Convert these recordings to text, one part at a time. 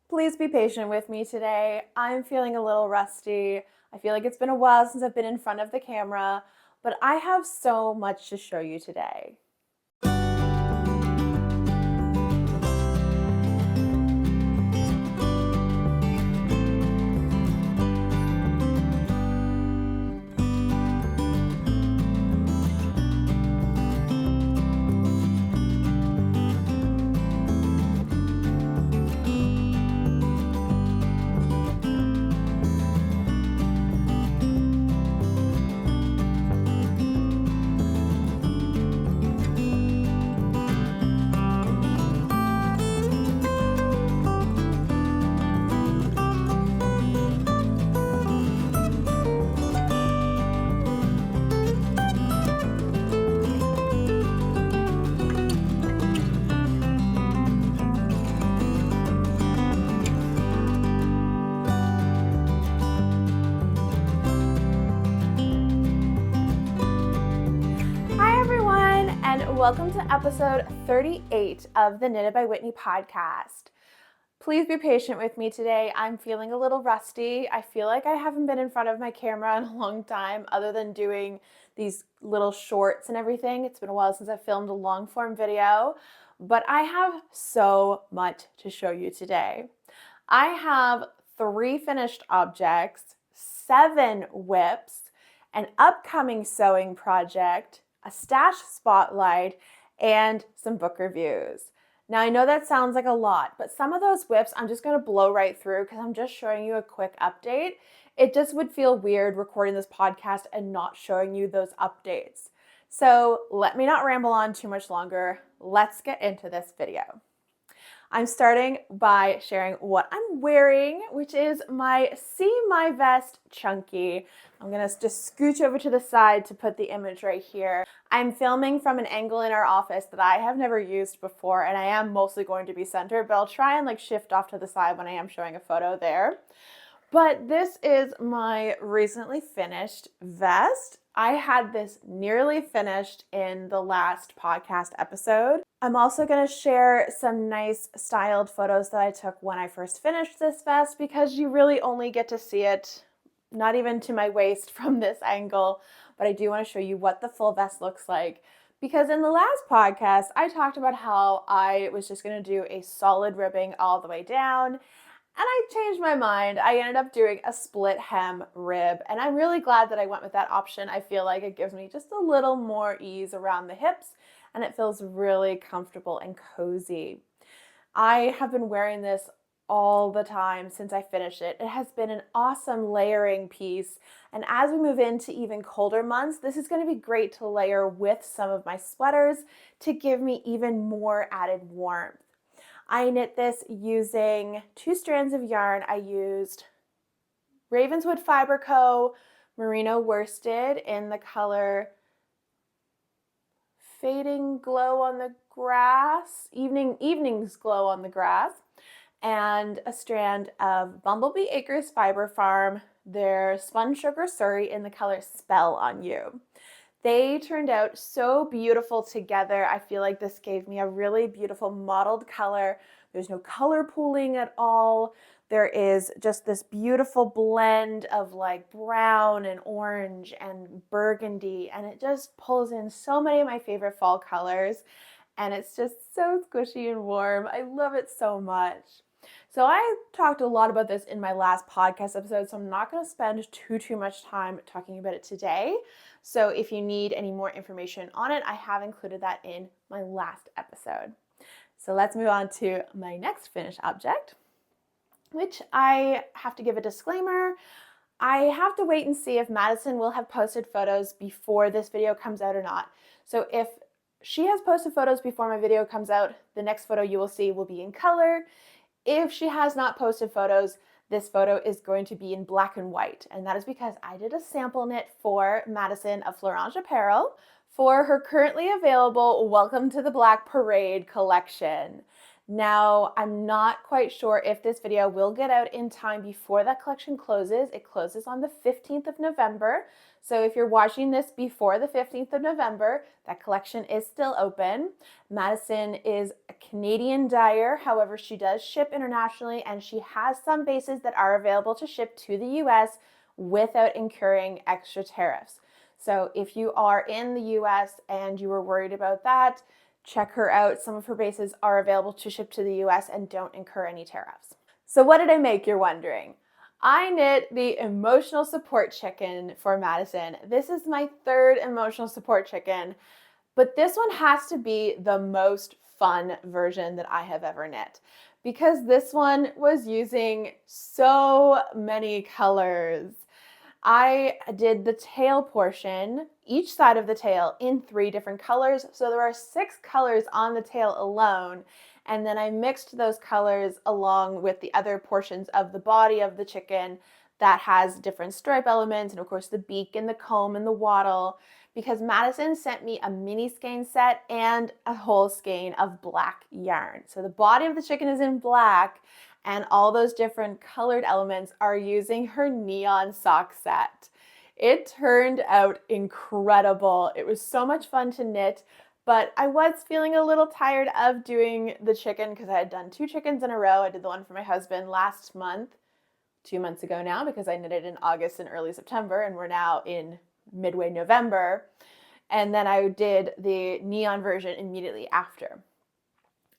Please be patient with me today. I'm feeling a little rusty. I feel like it's been a while since I've been in front of the camera, but I have so much to show you today. Welcome to episode 38 of the Knitted by Whitney podcast. Please be patient with me today. I'm feeling a little rusty. I feel like I haven't been in front of my camera in a long time other than doing these little shorts and everything. It's been a while since I filmed a long form video, but I have so much to show you today. I have 3 finished objects, 7 whips, an upcoming sewing project, a stash spotlight, and some book reviews. Now I know that sounds like a lot, but some of those whips I'm just going to blow right through because I'm just showing you a quick update. It just would feel weird recording this podcast and not showing you those updates. So let me not ramble on too much longer. Let's get into this video. I'm starting by sharing what I'm wearing, which is my See My Vest Chunky. I'm going to just scooch over to the side to put the image right here. I'm filming from an angle in our office that I have never used before, and I am mostly going to be centered, but I'll try and shift off to the side when I am showing a photo there. But this is my recently finished vest. I had this nearly finished in the last podcast episode. I'm also going to share some nice styled photos that I took when I first finished this vest because you really only get to see it not even to my waist from this angle, but I do want to show you what the full vest looks like. Because in the last podcast, I talked about how I was just going to do a solid ribbing all the way down, and I changed my mind. I ended up doing a split hem rib, and I'm really glad that I went with that option. I feel like it gives me just a little more ease around the hips, and it feels really comfortable and cozy. I have been wearing this all the time since I finished it. It has been an awesome layering piece, and as we move into even colder months, this is going to be great to layer with some of my sweaters to give me even more added warmth. I knit this using 2 strands of yarn. I used Ravenswood Fiber Co. Merino Worsted in the color Fading Glow on the Grass, Evening's Glow on the Grass, and a strand of Bumblebee Acres Fiber Farm, their Spun Sugar Surrey in the color Spell on You. They turned out so beautiful together. I feel like this gave me a really beautiful mottled color. There's no color pooling at all. There is just this beautiful blend of brown and orange and burgundy, and it just pulls in so many of my favorite fall colors, and it's just so squishy and warm. I love it so much. So I talked a lot about this in my last podcast episode, so I'm not going to spend too much time talking about it today. So if you need any more information on it, I have included that in my last episode. So let's move on to my next finished object, which I have to give a disclaimer. I have to wait and see if Madison will have posted photos before this video comes out or not. So if she has posted photos before my video comes out, the next photo you will see will be in color. If she has not posted photos, this photo is going to be in black and white, and that is because I did a sample knit for Madison of Florange Apparel for her currently available Welcome to the Black Parade collection. Now, I'm not quite sure if this video will get out in time before that collection closes. It closes on the 15th of November. So if you're watching this before the 15th of November, that collection is still open. Madison is a Canadian dyer. However, she does ship internationally, and she has some bases that are available to ship to the US without incurring extra tariffs. So if you are in the US and you were worried about that, check her out. Some of her bases are available to ship to the US and don't incur any tariffs. So what did I make, you're wondering? I knit the emotional support chicken for Madison. This is my third emotional support chicken, but this one has to be the most fun version that I have ever knit because this one was using so many colors. I did the tail portion, each side of the tail, in 3 different colors. So there are 6 colors on the tail alone. And then I mixed those colors along with the other portions of the body of the chicken that has different stripe elements, and of course the beak and the comb and the wattle, because Madison sent me a mini skein set and a whole skein of black yarn. So the body of the chicken is in black, and all those different colored elements are using her neon sock set. It turned out incredible. It was so much fun to knit, but I was feeling a little tired of doing the chicken because I had done 2 chickens in a row. I did the one for my husband last month, 2 months ago now, because I knitted in August and early September, and we're now in midway November. And then I did the neon version immediately after.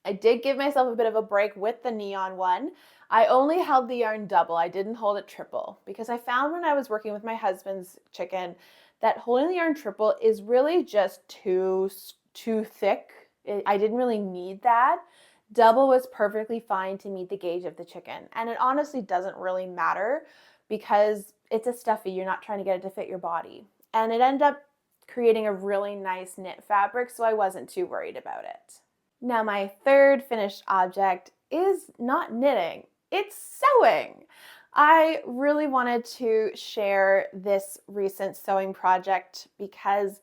I did give myself a bit of a break with the neon one. I only held the yarn double. I didn't hold it triple because I found when I was working with my husband's chicken that holding the yarn triple is really just too thick. I didn't really need that. Double was perfectly fine to meet the gauge of the chicken. And it honestly doesn't really matter because it's a stuffy. You're not trying to get it to fit your body. And it ended up creating a really nice knit fabric, so I wasn't too worried about it. Now, my third finished object is not knitting, it's sewing. I really wanted to share this recent sewing project because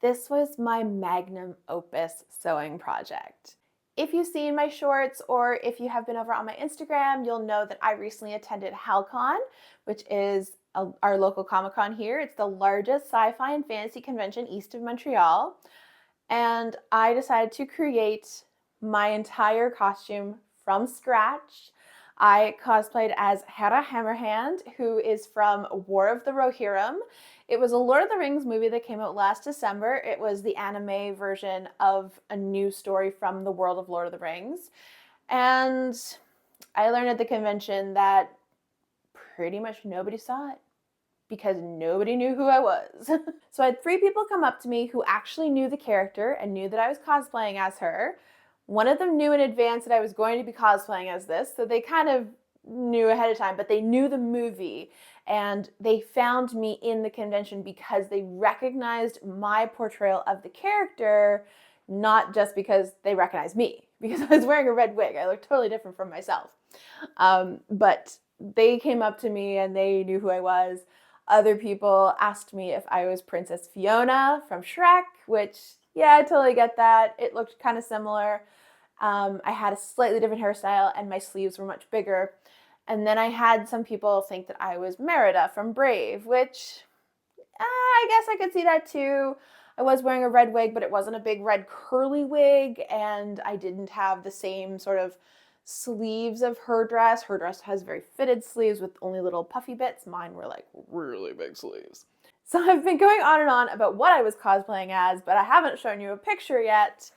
this was my magnum opus sewing project. If you've seen my shorts or if you have been over on my Instagram, you'll know that I recently attended HalCon, which is our local Comic-Con here. It's the largest sci-fi and fantasy convention east of Montreal. And I decided to create my entire costume from scratch. I cosplayed as Hera Hammerhand, who is from War of the Rohirrim. It was a Lord of the Rings movie that came out last December. It was the anime version of a new story from the world of Lord of the Rings. And I learned at the convention that pretty much nobody saw it because nobody knew who I was. So I had 3 people come up to me who actually knew the character and knew that I was cosplaying as her. One of them knew in advance that I was going to be cosplaying as this, so they kind of knew ahead of time, but they knew the movie, and they found me in the convention because they recognized my portrayal of the character, not just because they recognized me, because I was wearing a red wig. I looked totally different from myself. But they came up to me and they knew who I was. Other people asked me if I was Princess Fiona from Shrek, which, yeah, I totally get that. It looked kind of similar. I had a slightly different hairstyle and my sleeves were much bigger. And then I had some people think that I was Merida from Brave, which I guess I could see that too. I was wearing a red wig, but it wasn't a big red curly wig, and I didn't have the same sort of sleeves of her dress. Her dress has very fitted sleeves with only little puffy bits. Mine were like really big sleeves. So I've been going on and on about what I was cosplaying as, but I haven't shown you a picture yet.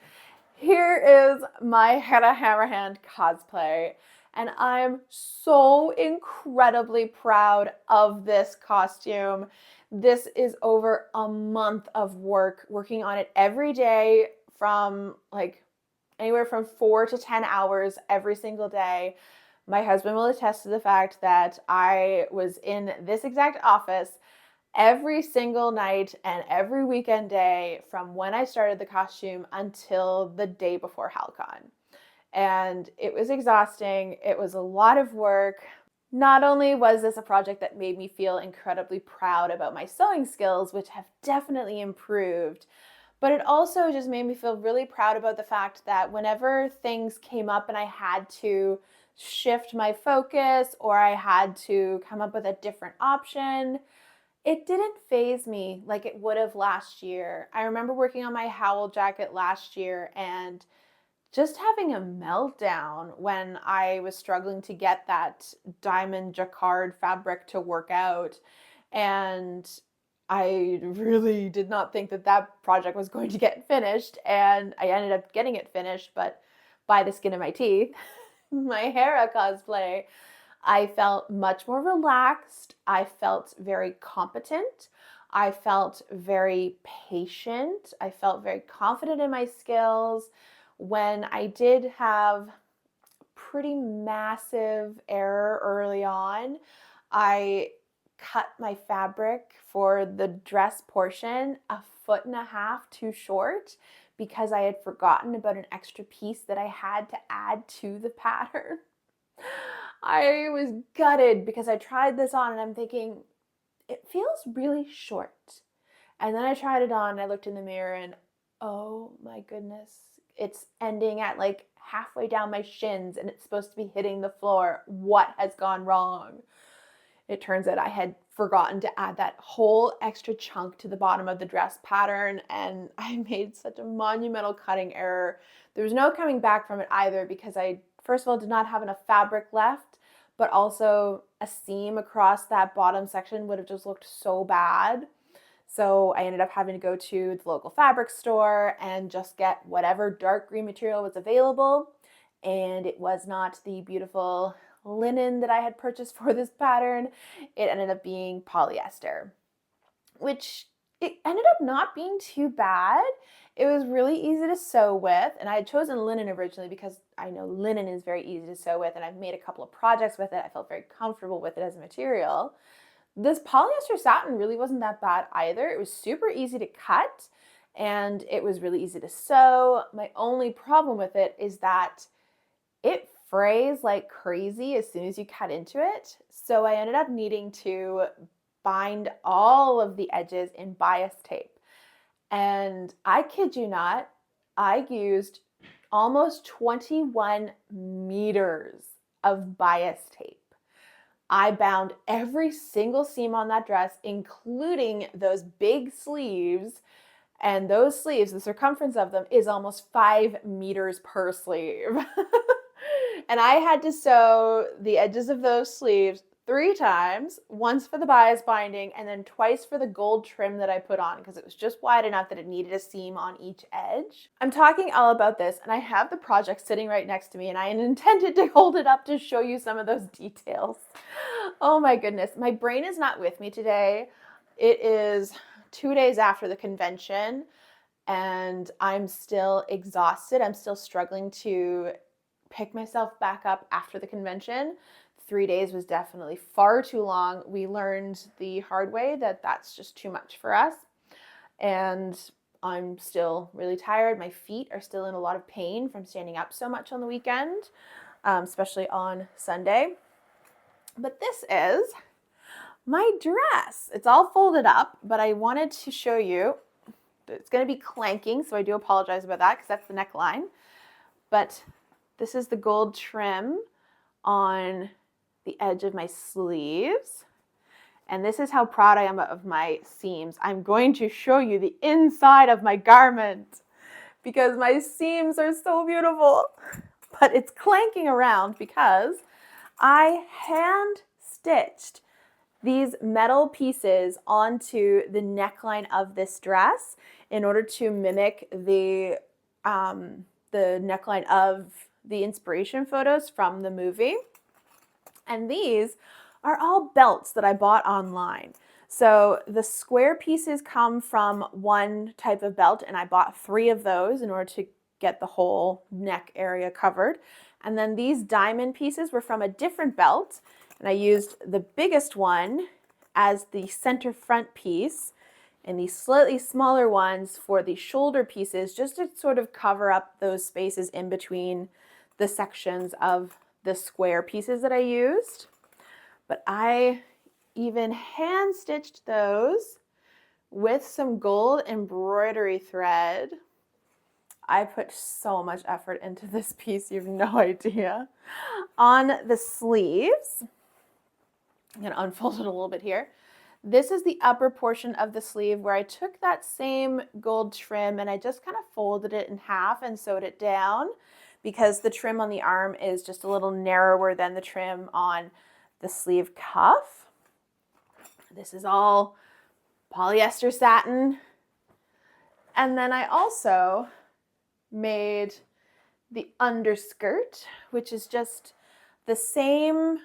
Here is my Hera Hammerhand cosplay, and I'm so incredibly proud of this costume. This is over a month of working on it every day from like anywhere from 4 to 10 hours every single day. My husband will attest to the fact that I was in this exact office every single night and every weekend day from when I started the costume until the day before HalCon. And it was exhausting. It was a lot of work. Not only was this a project that made me feel incredibly proud about my sewing skills, which have definitely improved, But it also just made me feel really proud about the fact that whenever things came up and I had to shift my focus or I had to come up with a different option, it didn't faze me like it would have last year. I remember working on my Howl jacket last year and just having a meltdown when I was struggling to get that diamond jacquard fabric to work out. And I really did not think that that project was going to get finished. And I ended up getting it finished, but by the skin of my teeth, my Hera cosplay, I felt much more relaxed. I felt very competent. I felt very patient. I felt very confident in my skills. When I did have pretty massive error early on, I cut my fabric for the dress portion 1.5 feet too short because I had forgotten about an extra piece that I had to add to the pattern. I was gutted because I tried this on and I'm thinking, it feels really short. And then I tried it on and I looked in the mirror and oh my goodness, it's ending at like halfway down my shins and it's supposed to be hitting the floor. What has gone wrong? It turns out I had forgotten to add that whole extra chunk to the bottom of the dress pattern and I made such a monumental cutting error. There was no coming back from it either because I, first of all, did not have enough fabric left, but also a seam across that bottom section would have just looked so bad. So I ended up having to go to the local fabric store and just get whatever dark green material was available. And it was not the beautiful linen that I had purchased for this pattern. It ended up being polyester, which it ended up not being too bad. It was really easy to sew with, and I had chosen linen originally because I know linen is very easy to sew with, and I've made a couple of projects with it. I felt very comfortable with it as a material. This polyester satin really wasn't that bad either. It was super easy to cut, and it was really easy to sew. My only problem with it is that it frays like crazy as soon as you cut into it. So I ended up needing to bind all of the edges in bias tape. And I kid you not, I used almost 21 meters of bias tape. I bound every single seam on that dress, including those big sleeves. And those sleeves, the circumference of them is almost 5 meters per sleeve. And I had to sew the edges of those sleeves 3 times, once for the bias binding and then twice for the gold trim that I put on because it was just wide enough that it needed a seam on each edge. I'm talking all about this and I have the project sitting right next to me and I intended to hold it up to show you some of those details. Oh my goodness, my brain is not with me today. It is 2 days after the convention and I'm still exhausted. I'm still struggling to pick myself back up after the convention. 3 days was definitely far too long. We learned the hard way that that's just too much for us. And I'm still really tired. My feet are still in a lot of pain from standing up so much on the weekend, especially on Sunday. But this is my dress. It's all folded up, but I wanted to show you. It's going to be clanking, so I do apologize about that because that's the neckline. But this is the gold trim on the edge of my sleeves. And this is how proud I am of my seams. I'm going to show you the inside of my garment because my seams are so beautiful. But it's clanking around because I hand stitched these metal pieces onto the neckline of this dress in order to mimic the neckline of the inspiration photos from the movie. And these are all belts that I bought online. So the square pieces come from one type of belt, and I bought 3 of those in order to get the whole neck area covered. And then these diamond pieces were from a different belt, and I used the biggest one as the center front piece, and these slightly smaller ones for the shoulder pieces, just to sort of cover up those spaces in between the sections of the square pieces that I used. But I even hand stitched those with some gold embroidery thread. I put so much effort into this piece, you have no idea. On the sleeves, I'm going to unfold it a little bit here. This is the upper portion of the sleeve where I took that same gold trim and I just kind of folded it in half and sewed it down because the trim on the arm is just a little narrower than the trim on the sleeve cuff. This is all polyester satin. And then I also made the underskirt, which is just the same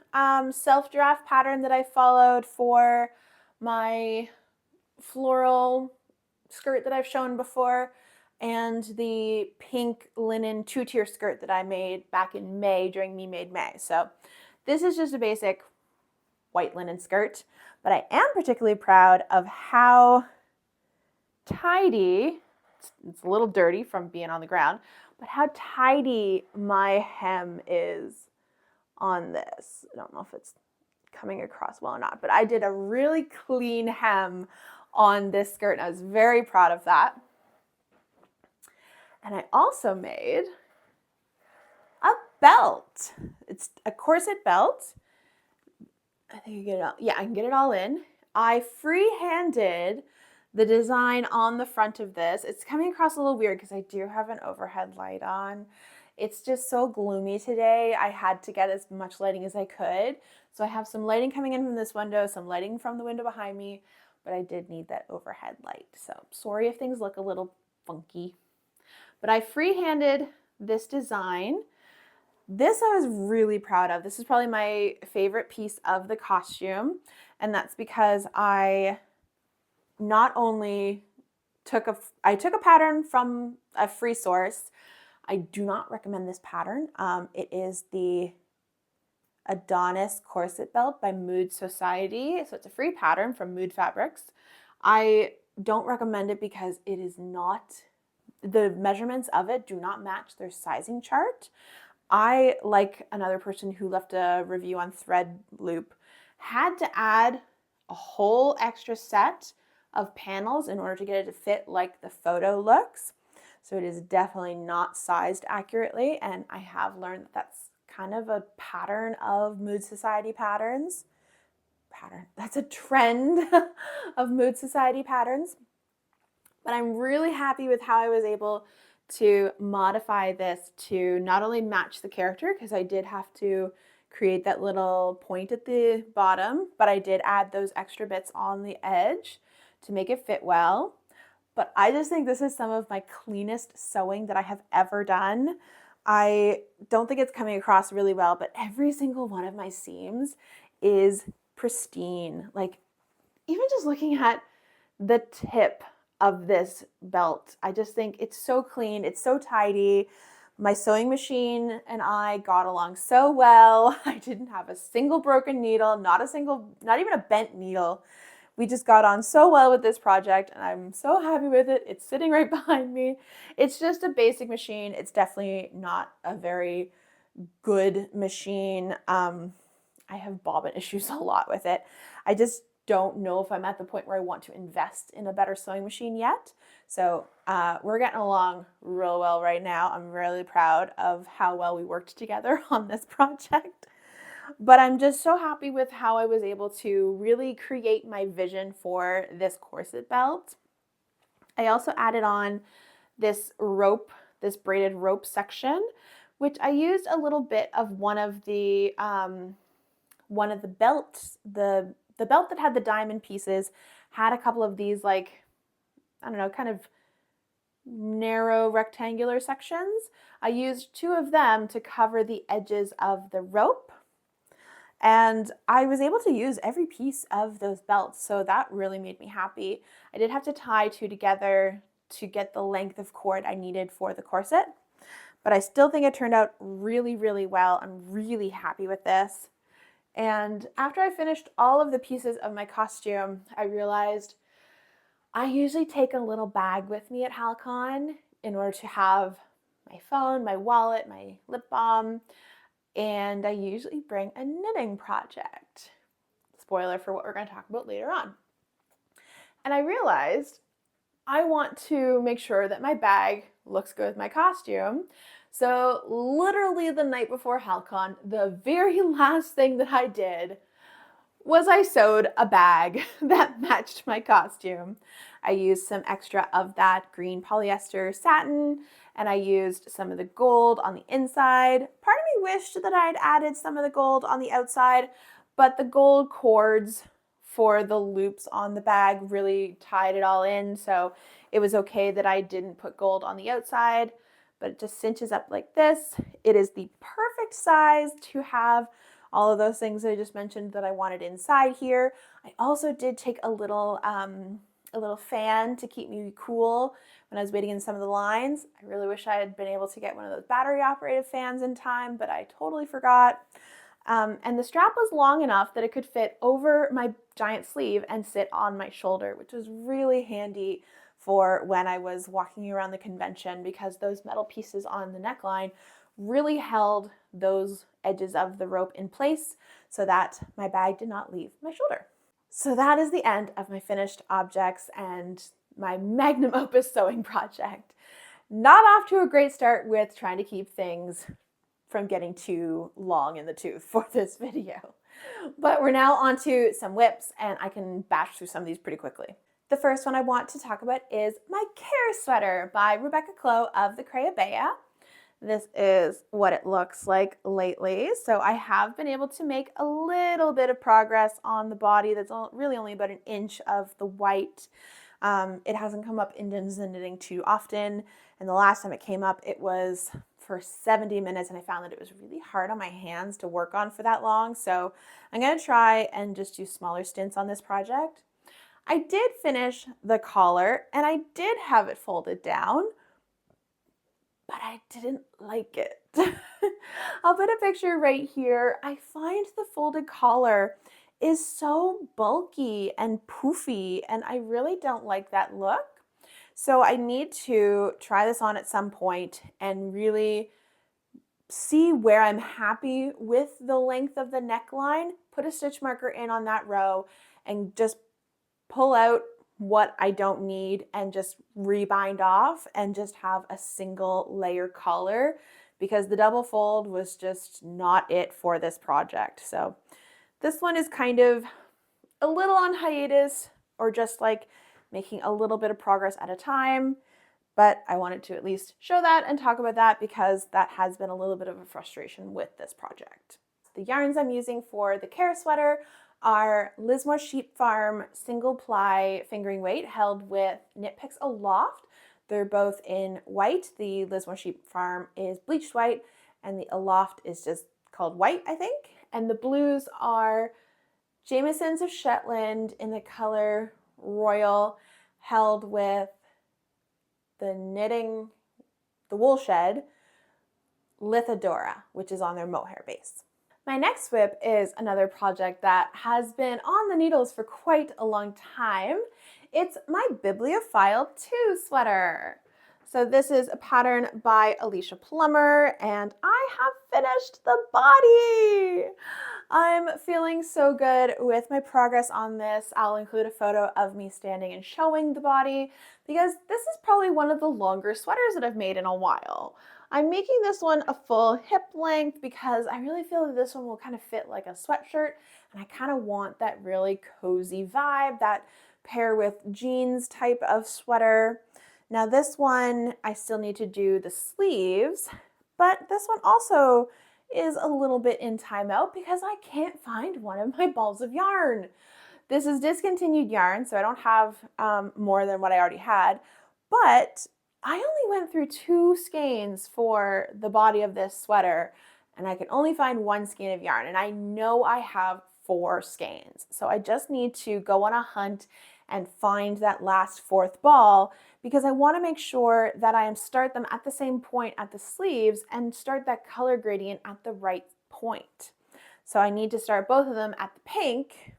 self-draft pattern that I followed for my floral skirt that I've shown before, and the pink linen 2-tier skirt that I made back in May during Me Made May. So this is just a basic white linen skirt, but I am particularly proud of how tidy, it's a little dirty from being on the ground, but how tidy my hem is on this. I don't know if it's coming across well or not, but I did a really clean hem on this skirt and I was very proud of that. And I also made a belt. It's a corset belt. I think you get it all. Yeah, I can get it all in. I free-handed the design on the front of this. It's coming across a little weird because I do have an overhead light on. It's just so gloomy today. I had to get as much lighting as I could. So I have some lighting coming in from this window, some lighting from the window behind me, but I did need that overhead light. So sorry if things look a little funky. But I free-handed this design. This I was really proud of. This is probably my favorite piece of the costume, and that's because I not only took a pattern from a free source. I do not recommend this pattern. It is the Adonis corset belt by Mood Society. So it's a free pattern from Mood Fabrics. I don't recommend it because it is not, the measurements of it do not match their sizing chart. I, like another person who left a review on Threadloop, had to add a whole extra set of panels in order to get it to fit like the photo looks. So it is definitely not sized accurately, and I have learned that that's kind of a pattern of Mood Society patterns. That's a trend of Mood Society patterns. But I'm really happy with how I was able to modify this to not only match the character, because I did have to create that little point at the bottom, but I did add those extra bits on the edge to make it fit well. But I just think this is some of my cleanest sewing that I have ever done. I don't think it's coming across really well, but every single one of my seams is pristine. Like, even just looking at the tip of this belt, I just think it's so clean, it's so tidy. My sewing machine and I got along so well. I didn't have a single broken needle, not even a bent needle. We just got on so well with this project, and I'm so happy with it. It's sitting right behind me. It's just a basic machine. It's definitely not a very good machine. I have bobbin issues a lot with it. I just don't know if I'm at the point where I want to invest in a better sewing machine yet. So we're getting along real well right now. I'm really proud of how well we worked together on this project. But I'm just so happy with how I was able to really create my vision for this corset belt. I also added on this rope, this braided rope section, which I used a little bit of one of the belts. The belt that had the diamond pieces had a couple of these, like, I don't know, kind of narrow rectangular sections. I used 2 of them to cover the edges of the rope. And I was able to use every piece of those belts, so that really made me happy. I did have to tie 2 together to get the length of cord I needed for the corset, but I still think it turned out really, really well. I'm really happy with this. And after I finished all of the pieces of my costume, I realized I usually take a little bag with me at HalCon in order to have my phone, my wallet, my lip balm, and I usually bring a knitting project. Spoiler for what we're going to talk about later on. And I realized I want to make sure that my bag looks good with my costume. So literally the night before HalCon, the very last thing that I did was I sewed a bag that matched my costume. I used some extra of that green polyester satin, and I used some of the gold on the inside. Part of me wished that I'd added some of the gold on the outside, but the gold cords for the loops on the bag really tied it all in, so it was okay that I didn't put gold on the outside, but it just cinches up like this. It is the perfect size to have all of those things that I just mentioned that I wanted inside here. I also did take a little fan to keep me cool when I was waiting in some of the lines. I really wish I had been able to get one of those battery operated fans in time, but I totally forgot. And the strap was long enough that it could fit over my giant sleeve and sit on my shoulder, which was really handy for when I was walking around the convention, because those metal pieces on the neckline really held those edges of the rope in place so that my bag did not leave my shoulder. So that is the end of my finished objects and my magnum opus sewing project. Not off to a great start with trying to keep things from getting too long in the tooth for this video. But we're now on to some whips, and I can bash through some of these pretty quickly. The first one I want to talk about is my Care Sweater by Rebecca Clow of the Creabea. This is what it looks like lately. So I have been able to make a little bit of progress on the body. That's really only about an inch of the white. It hasn't come up in the knitting too often. And the last time it came up, it was for 70 minutes, and I found that it was really hard on my hands to work on for that long. So I'm going to try and just do smaller stints on this project. I did finish the collar, and I did have it folded down, but I didn't like it. I'll put a picture right here. I find the folded collar is so bulky and poofy, and I really don't like that look. So I need to try this on at some point and really see where I'm happy with the length of the neckline, put a stitch marker in on that row, and just pull out what I don't need and just rebind off and just have a single layer collar, because the double fold was just not it for this project. So this one is kind of a little on hiatus, or just like making a little bit of progress at a time, but I wanted to at least show that and talk about that because that has been a little bit of a frustration with this project. The yarns I'm using for the Care Sweater are Lismore Sheep Farm single ply fingering weight held with Knit Picks Aloft. They're both in white. The Lismore Sheep Farm is bleached white, and the Aloft is just called white, I think. And the blues are Jamieson's of Shetland in the color Royal, held with the Woolshed Lithadora, which is on their mohair base. My next whip is another project that has been on the needles for quite a long time. It's my Bibliophile 2 sweater. So this is a pattern by Alicia Plummer, and I have finished the body. I'm feeling so good with my progress on this. I'll include a photo of me standing and showing the body, because this is probably one of the longer sweaters that I've made in a while. I'm making this one a full hip length because I really feel that this one will kind of fit like a sweatshirt, and I kind of want that really cozy vibe, that pair with jeans type of sweater. Now this one, I still need to do the sleeves, but this one also is a little bit in timeout because I can't find one of my balls of yarn. This is discontinued yarn, so I don't have more than what I already had, but I only went through 2 skeins for the body of this sweater, and I can only find 1 skein of yarn, and I know I have 4 skeins. So I just need to go on a hunt and find that last 4th ball, because I want to make sure that I start them at the same point at the sleeves and start that color gradient at the right point. So I need to start both of them at the pink.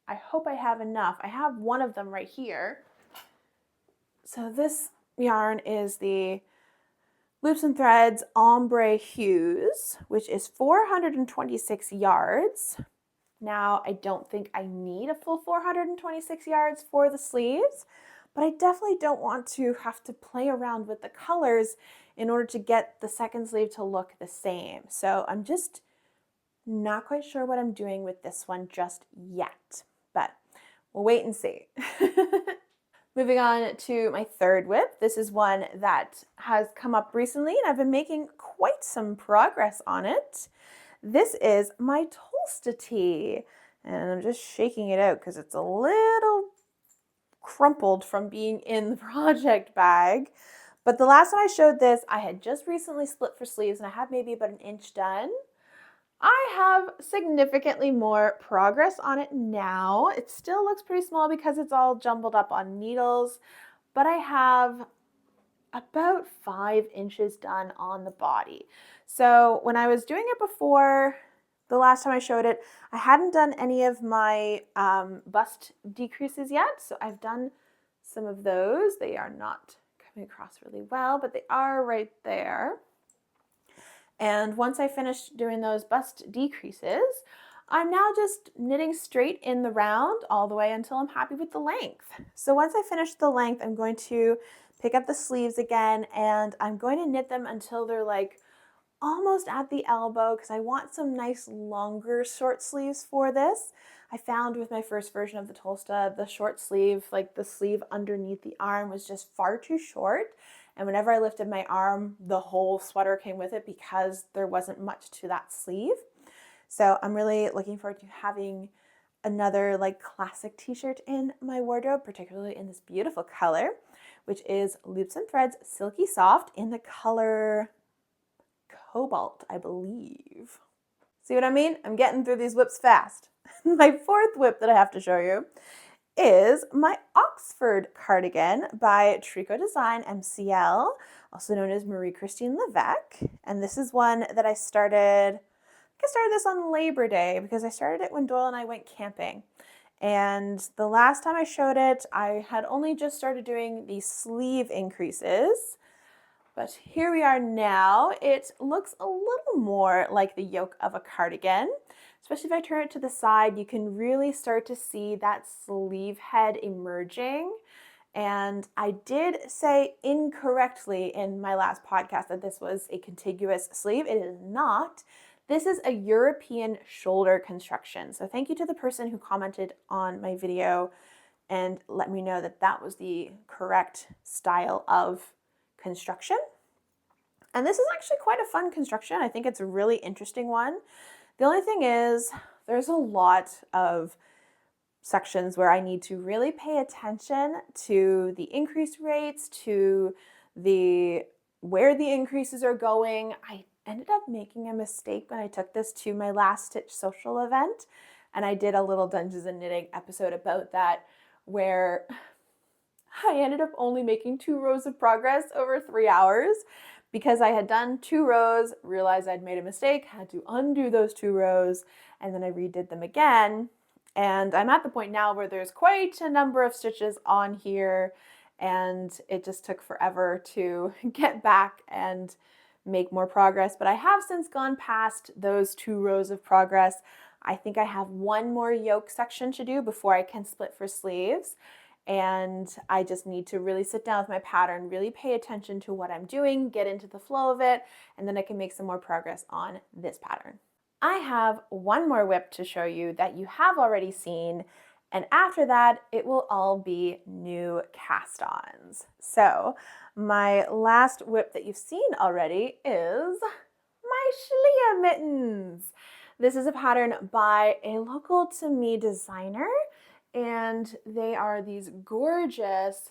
I hope I have enough. I have one of them right here. So this yarn is the Loops and Threads Ombré Hues, which is 426 yards. Now, I don't think I need a full 426 yards for the sleeves, but I definitely don't want to have to play around with the colors in order to get the second sleeve to look the same. So I'm just not quite sure what I'm doing with this one just yet, but we'll wait and see. Moving on to my third whip. This is one that has come up recently and I've been making quite some progress on it. This is my Tolsta tea, and I'm just shaking it out because it's a little crumpled from being in the project bag. But the last time I showed this, I had just recently split for sleeves and I had maybe about an inch done. I have significantly more progress on it now. It still looks pretty small because it's all jumbled up on needles, but I have about 5 inches done on the body. So when I was doing it before, the last time I showed it, I hadn't done any of my bust decreases yet. So I've done some of those. They are not coming across really well, but they are right there. And once I finish doing those bust decreases, I'm now just knitting straight in the round all the way until I'm happy with the length. So once I finish the length, I'm going to pick up the sleeves again and I'm going to knit them until they're like almost at the elbow because I want some nice longer short sleeves for this. I found with my first version of the Tolsta, the short sleeve, like the sleeve underneath the arm was just far too short. And whenever I lifted my arm, the whole sweater came with it because there wasn't much to that sleeve. So I'm really looking forward to having another like classic t-shirt in my wardrobe, particularly in this beautiful color, which is Loops and Threads Silky Soft in the color Cobalt, I believe. See what I mean? I'm getting through these whips fast. My fourth whip that I have to show you is my Oxford cardigan by Tricot Design MCL, also known as Marie Christine Levesque. And this is one that I started this on Labor Day because I started it when Doyle and I went camping. And the last time I showed it, I had only just started doing the sleeve increases. But here we are now. It looks a little more like the yoke of a cardigan. Especially if I turn it to the side, you can really start to see that sleeve head emerging. And I did say incorrectly in my last podcast that this was a contiguous sleeve. It is not. This is a European shoulder construction. So thank you to the person who commented on my video and let me know that that was the correct style of construction. And this is actually quite a fun construction. I think it's a really interesting one. The only thing is there's a lot of sections where I need to really pay attention to the increase rates, to where the increases are going. I ended up making a mistake when I took this to my last stitch social event, and I did a little Dungeons and Knitting episode about that where I ended up only making 2 rows of progress over 3 hours because I had done 2 rows, realized I'd made a mistake, had to undo those 2 rows, and then I redid them again. And I'm at the point now where there's quite a number of stitches on here, and it just took forever to get back and make more progress. But I have since gone past those 2 rows of progress. I think I have 1 more yoke section to do before I can split for sleeves. And I just need to really sit down with my pattern, really pay attention to what I'm doing, get into the flow of it, and then I can make some more progress on this pattern. I have 1 more whip to show you that you have already seen, and after that, it will all be new cast-ons. So my last whip that you've seen already is my Schlia mittens. This is a pattern by a local to me designer, and they are these gorgeous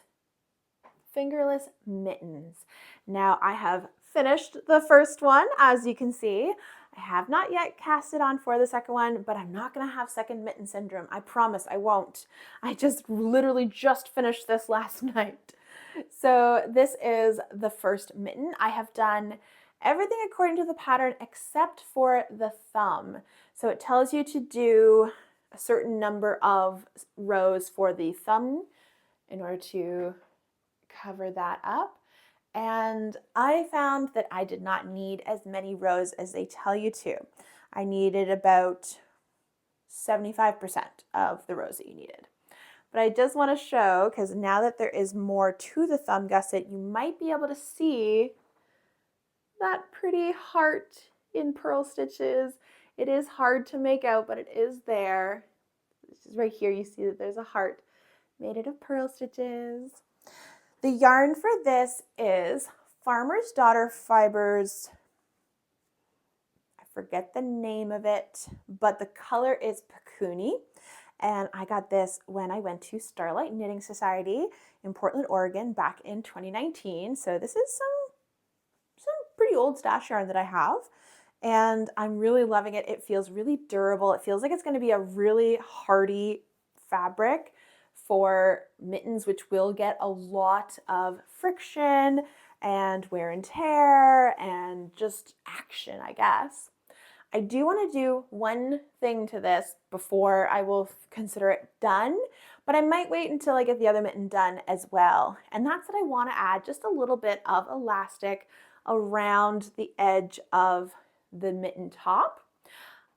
fingerless mittens. Now I have finished the first one, as you can see. I have not yet cast it on for the second one, but I'm not gonna have second mitten syndrome. I promise I won't. I just literally just finished this last night. So this is the first mitten. I have done everything according to the pattern except for the thumb. So it tells you to do a certain number of rows for the thumb in order to cover that up. And I found that I did not need as many rows as they tell you to. I needed about 75% of the rows that you needed. But I just want to show, because now that there is more to the thumb gusset, you might be able to see that pretty heart in purl stitches. It is hard to make out, but it is there. This is right here. You see that there's a heart made out of purl stitches. The yarn for this is Farmer's Daughter Fibers. I forget the name of it, but the color is Pakuni. And I got this when I went to Starlight Knitting Society in Portland, Oregon back in 2019. So this is some pretty old stash yarn that I have. And I'm really loving it. It feels really durable. It feels like it's going to be a really hardy fabric for mittens, which will get a lot of friction and wear and tear and just action, I guess. I do want to do one thing to this before I will consider it done, but I might wait until I get the other mitten done as well. And that's that I want to add just a little bit of elastic around the edge of the mitten top.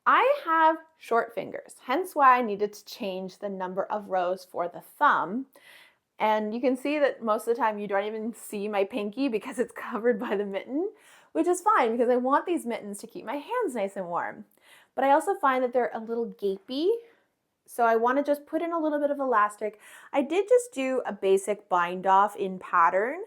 I have short fingers, hence why I needed to change the number of rows for the thumb. And you can see that most of the time you don't even see my pinky because it's covered by the mitten, which is fine because I want these mittens to keep my hands nice and warm. But I also find that they're a little gapey, so I want to just put in a little bit of elastic. I did just do a basic bind off in pattern,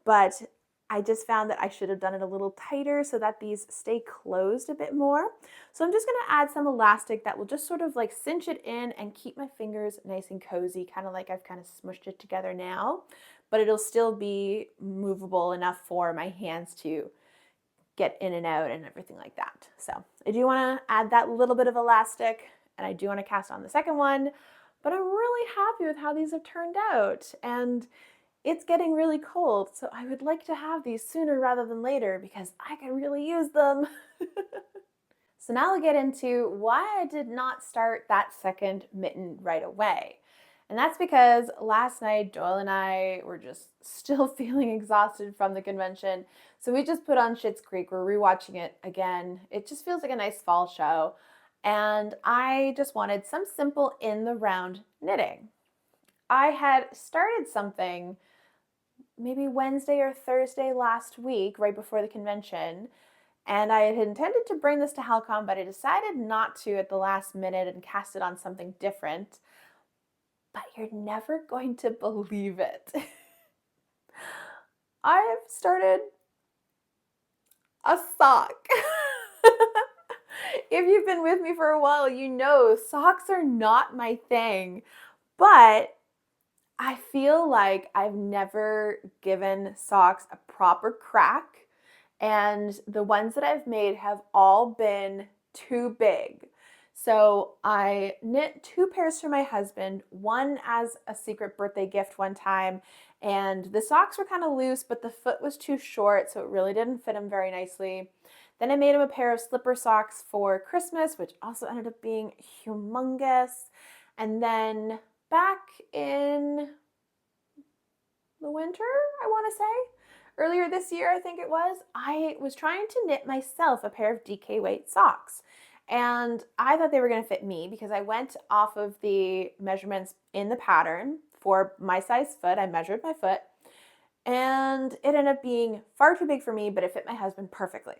but I just found that I should have done it a little tighter so that these stay closed a bit more. So I'm just going to add some elastic that will just sort of like cinch it in and keep my fingers nice and cozy, kind of like I've kind of smushed it together now, but it'll still be movable enough for my hands to get in and out and everything like that. So I do want to add that little bit of elastic, and I do want to cast on the second one, but I'm really happy with how these have turned out. And it's getting really cold, so I would like to have these sooner rather than later because I can really use them. So now I'll get into why I did not start that second mitten right away. And that's because last night Doyle and I were just still feeling exhausted from the convention. So we just put on Schitt's Creek. We're rewatching it again. It just feels like a nice fall show. And I just wanted some simple in the round knitting. I had started something maybe Wednesday or Thursday last week, right before the convention. And I had intended to bring this to HalCon, but I decided not to at the last minute and cast it on something different. But you're never going to believe it. I've started a sock. If you've been with me for a while, you know socks are not my thing. But I feel like I've never given socks a proper crack. And the ones that I've made have all been too big. So I knit 2 pairs for my husband, one as a secret birthday gift one time, and the socks were kind of loose, but the foot was too short, so it really didn't fit him very nicely. Then I made him a pair of slipper socks for Christmas, which also ended up being humongous. And then back in the winter, I want to say, earlier this year, I think it was, I was trying to knit myself a pair of DK weight socks. And I thought they were going to fit me because I went off of the measurements in the pattern for my size foot. I measured my foot and it ended up being far too big for me, but it fit my husband perfectly.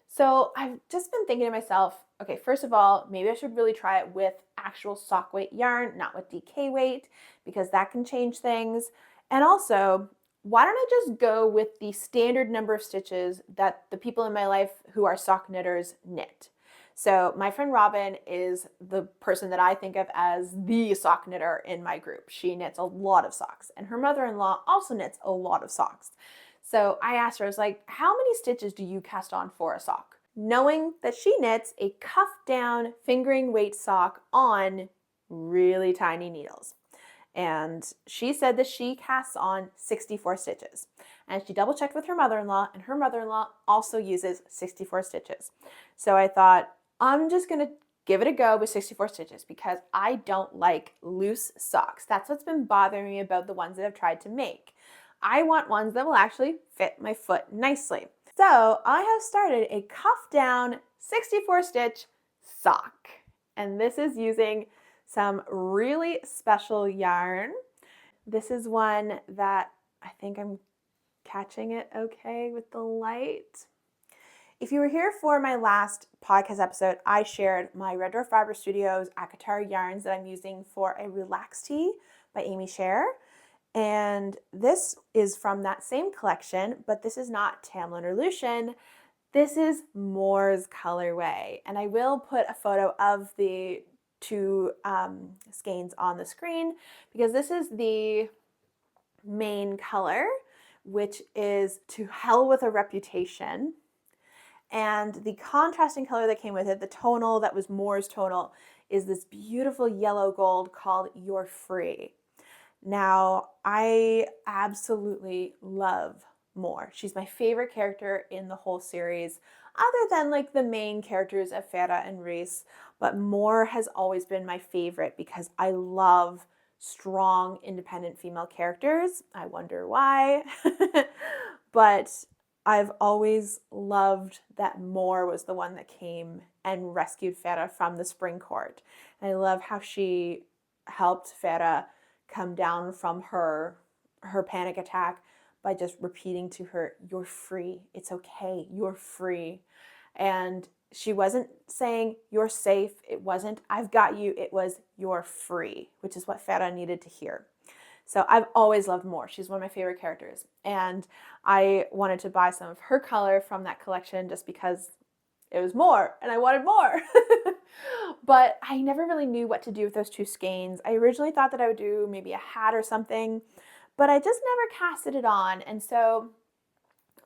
So I've just been thinking to myself, okay, first of all, maybe I should really try it with actual sock weight yarn, not with DK weight, because that can change things. And also, why don't I just go with the standard number of stitches that the people in my life who are sock knitters knit? So my friend Robin is the person that I think of as the sock knitter in my group. She knits a lot of socks, and her mother-in-law also knits a lot of socks. So I asked her, I was like, how many stitches do you cast on for a sock? Knowing that she knits a cuff down fingering weight sock on really tiny needles. And she said that she casts on 64 stitches. And she double checked with her mother-in-law, and her mother-in-law also uses 64 stitches. So I thought, I'm just going to give it a go with 64 stitches because I don't like loose socks. That's what's been bothering me about the ones that I've tried to make. I want ones that will actually fit my foot nicely. So I have started a cuff down 64 stitch sock. and this is using some really special yarn. This is one that I think I'm catching it okay with the light. If you were here for my last podcast episode, I shared my Red Dwarf Fiber Studios Akatar yarns that I'm using for a Relax Tee by Amy Scher. And this is from that same collection, but this is not Tamlin or Lucian. This is Moore's colorway. And I will put a photo of the two skeins on the screen because this is the main color, which is To Hell with a Reputation. And the contrasting color that came with it, the tonal that was Moore's tonal, is this beautiful yellow gold called You're Free. Now, I absolutely love Moore. She's my favorite character in the whole series, other than like the main characters of Hera and Hues, but Moore has always been my favorite because I love strong, independent female characters. I wonder why, but I've always loved that Moore was the one that came and rescued Hera from the Spring Court. And I love how she helped Hera come down from her panic attack by just repeating to her, "You're free. It's okay. You're free." And she wasn't saying, "You're safe." It wasn't, "I've got you." It was, "You're free," which is what Hera needed to hear. So I've always loved Moore. She's one of my favorite characters. And I wanted to buy some of her color from that collection just because it was Moore and I wanted more. But I never really knew what to do with those two skeins. I originally thought that I would do maybe a hat or something, but I just never casted it on. And so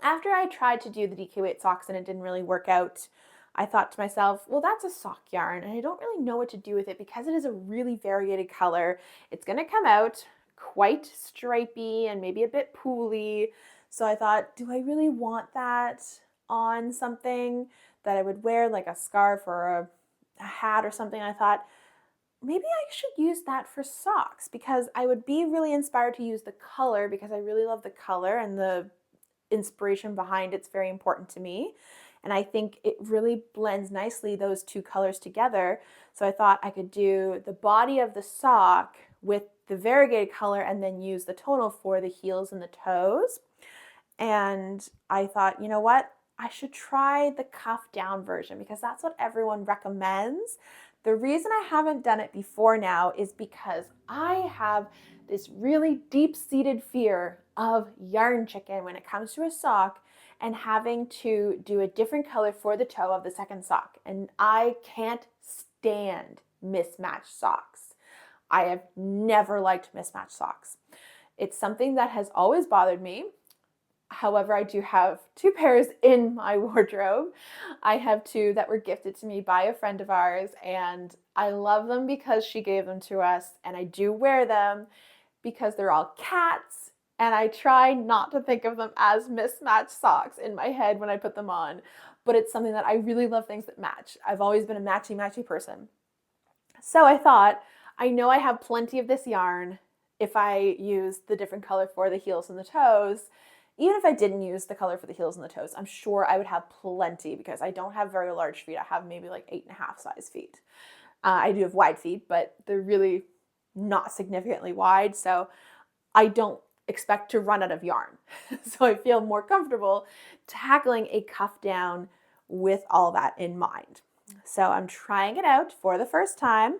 after I tried to do the DK weight socks and it didn't really work out, I thought to myself, well, that's a sock yarn and I don't really know what to do with it because it is a really variegated color. It's going to come out quite stripy and maybe a bit pooly. So I thought, do I really want that on something that I would wear, like a scarf or a hat or something? I thought, maybe I should use that for socks because I would be really inspired to use the color because I really love the color and the inspiration behind it's very important to me. And I think it really blends nicely those two colors together. So I thought I could do the body of the sock with the variegated color and then use the tonal for the heels and the toes. And I thought, you know what? I should try the cuff down version because that's what everyone recommends. The reason I haven't done it before now is because I have this really deep-seated fear of yarn chicken when it comes to a sock and having to do a different color for the toe of the second sock. And I can't stand mismatched socks. I have never liked mismatched socks. It's something that has always bothered me. However, I do have two pairs in my wardrobe. I have two that were gifted to me by a friend of ours, and I love them because she gave them to us, and I do wear them because they're all cats, and I try not to think of them as mismatched socks in my head when I put them on, but it's something that I really love things that match. I've always been a matchy-matchy person. So I thought, I know I have plenty of this yarn if I use the different color for the heels and the toes. Even if I didn't use the color for the heels and the toes, I'm sure I would have plenty because I don't have very large feet. I have maybe like 8.5 size feet. I do have wide feet, but they're really not significantly wide. So I don't expect to run out of yarn. So I feel more comfortable tackling a cuff down with all that in mind. So I'm trying it out for the first time.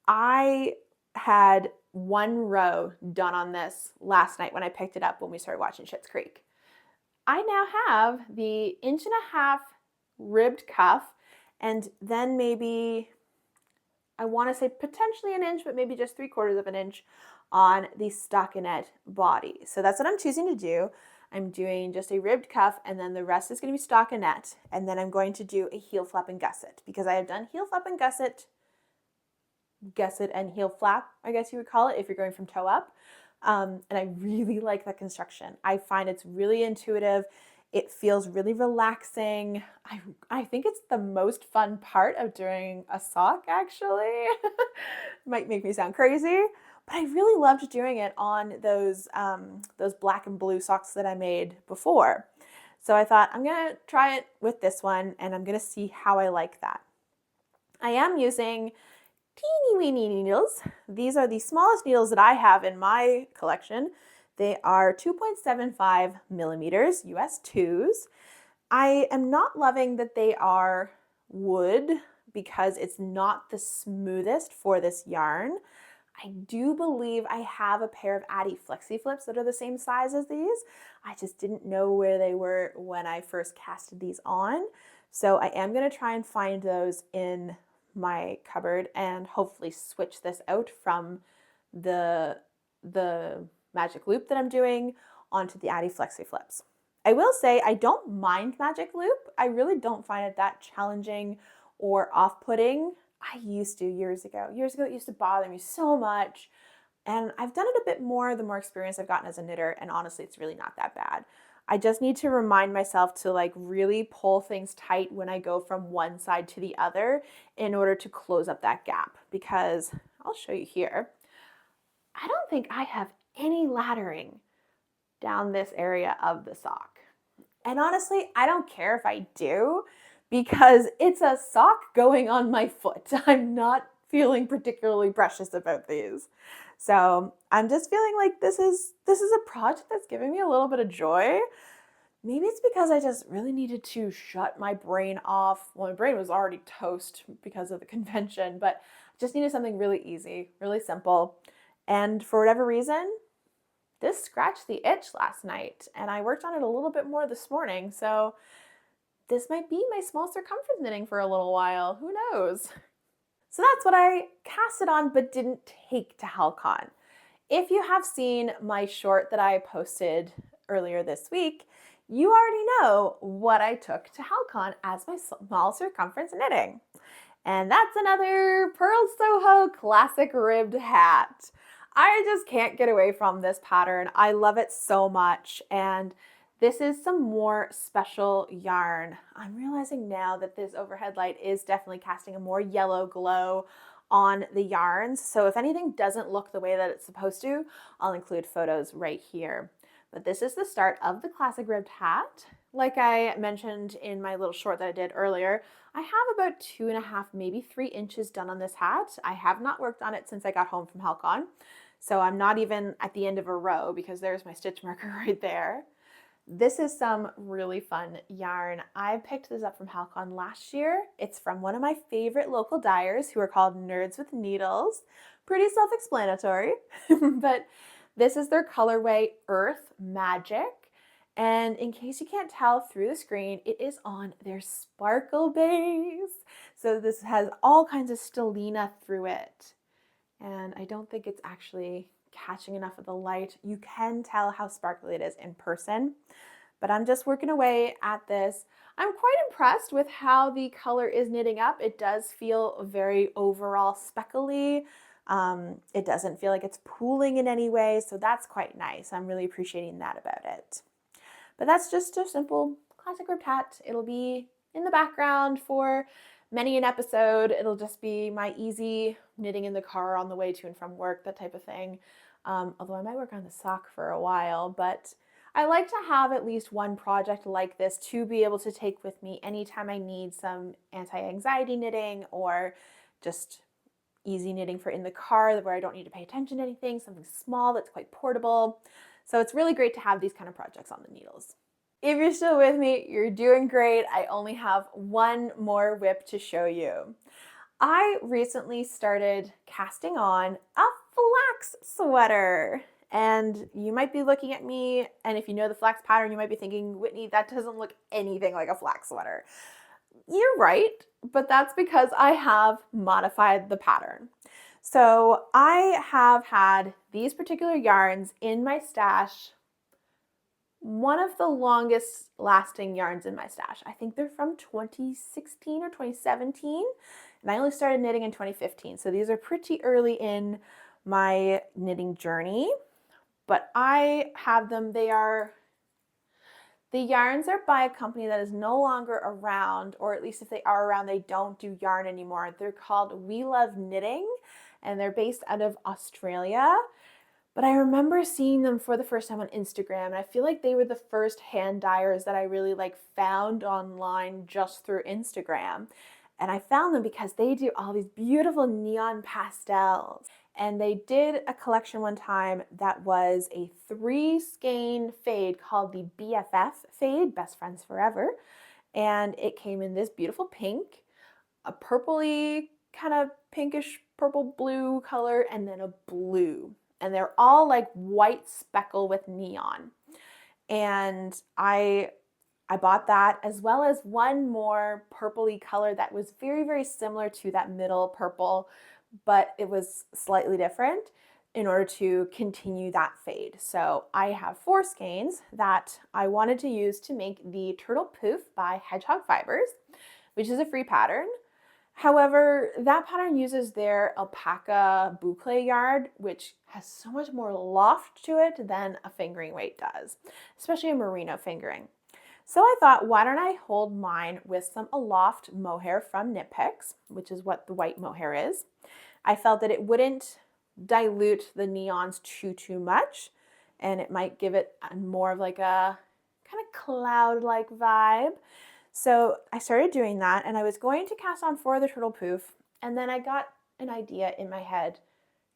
I had one row done on this last night when I picked it up when we started watching Schitt's Creek. I now have the 1.5-inch ribbed cuff and then maybe, I want to say potentially an inch, but maybe just 3/4 of an inch on the stockinette body. So that's what I'm choosing to do. I'm doing just a ribbed cuff and then the rest is going to be stockinette. And then I'm going to do a heel flap and gusset because I have done heel flap and gusset and heel flap, I guess you would call it if you're going from toe up. And I really like that construction. I find it's really intuitive. It feels really relaxing. I think it's the most fun part of doing a sock, actually. Might make me sound crazy, but I really loved doing it on those black and blue socks that I made before. So I thought I'm going to try it with this one and I'm going to see how I like that. I am using teeny weeny needles. These are the smallest needles that I have in my collection. They are 2.75 millimeters, US 2s. I am not loving that they are wood because it's not the smoothest for this yarn. I do believe I have a pair of Addi Flexi Flips that are the same size as these. I just didn't know where they were when I first casted these on. So I am going to try and find those in my cupboard and hopefully switch this out from the magic loop that I'm doing onto the Addi Flexi Flips. I will say I don't mind magic loop. I really don't find it that challenging or off-putting. I used to years ago. Years ago, it used to bother me so much. And I've done it a bit more the more experience I've gotten as a knitter. And honestly, it's really not that bad. I just need to remind myself to like really pull things tight when I go from one side to the other in order to close up that gap. Because I'll show you here. I don't think I have any laddering down this area of the sock. And honestly, I don't care if I do because it's a sock going on my foot. I'm not feeling particularly precious about these. So I'm just feeling like this is a project that's giving me a little bit of joy. Maybe it's because I just really needed to shut my brain off. Well, my brain was already toast because of the convention, but I just needed something really easy, really simple. And for whatever reason, this scratched the itch last night, and I worked on it a little bit more this morning, so this might be my small circumference knitting for a little while. Who knows? So that's what I casted on but didn't take to HalCon. If you have seen my short that I posted earlier this week, you already know what I took to HalCon as my small circumference knitting. And that's another Pearl Soho classic ribbed hat. I just can't get away from this pattern. I love it so much. And this is some more special yarn. I'm realizing now that this overhead light is definitely casting a more yellow glow on the yarns. So if anything doesn't look the way that it's supposed to, I'll include photos right here. But this is the start of the classic ribbed hat. Like I mentioned in my little short that I did earlier, I have about 2.5, maybe 3 inches done on this hat. I have not worked on it since I got home from HalCon. So I'm not even at the end of a row because there's my stitch marker right there. This is some really fun yarn. I picked this up from HalCon last year. It's from one of my favorite local dyers who are called Nerds with Needles. Pretty self-explanatory, but this is their colorway Earth Magic. And in case you can't tell through the screen, it is on their sparkle base. So this has all kinds of stellina through it. And I don't think it's actually catching enough of the light. You can tell how sparkly it is in person, but I'm just working away at this. I'm quite impressed with how the color is knitting up. It does feel very overall speckly. It doesn't feel like it's pooling in any way, so that's quite nice. I'm really appreciating that about it. But that's just a simple classic ribbed hat. It'll be in the background for many an episode. It'll just be my easy knitting in the car on the way to and from work, that type of thing. Although I might work on the sock for a while, but I like to have at least one project like this to be able to take with me anytime I need some anti-anxiety knitting or just easy knitting for in the car where I don't need to pay attention to anything, something small that's quite portable. So it's really great to have these kind of projects on the needles. If you're still with me, you're doing great. I only have one more whip to show you. I recently started casting on a flax sweater. And you might be looking at me, and if you know the flax pattern, you might be thinking, Whitney, that doesn't look anything like a flax sweater. You're right, but that's because I have modified the pattern. So I have had these particular yarns in my stash, one of the longest lasting yarns in my stash. I think they're from 2016 or 2017, and I only started knitting in 2015. So these are pretty early in my knitting journey, but I have them. The yarns are by a company that is no longer around, or at least if they are around, they don't do yarn anymore. They're called We Love Knitting, and they're based out of Australia. But I remember seeing them for the first time on Instagram, and I feel like they were the first hand dyers that I really found online just through Instagram. And I found them because they do all these beautiful neon pastels. And they did a collection one time that was a 3-skein fade called the BFF fade, Best Friends Forever. And it came in this beautiful pink, a purpley kind of pinkish purple blue color, and then a blue. And they're all like white speckle with neon. And I bought that, as well as one more purpley color that was very, very similar to that middle purple, but it was slightly different in order to continue that fade. So I have 4 skeins that I wanted to use to make the Turtle Poof by Hedgehog Fibers, which is a free pattern. However, that pattern uses their alpaca boucle yard, which has so much more loft to it than a fingering weight does, especially a merino fingering. So I thought, why don't I hold mine with some aloft mohair from Knit Picks, which is what the white mohair is. I felt that it wouldn't dilute the neons too much, and it might give it more of like a kind of cloud-like vibe. So I started doing that, and I was going to cast on 4 of the Turtle Poof, and then I got an idea in my head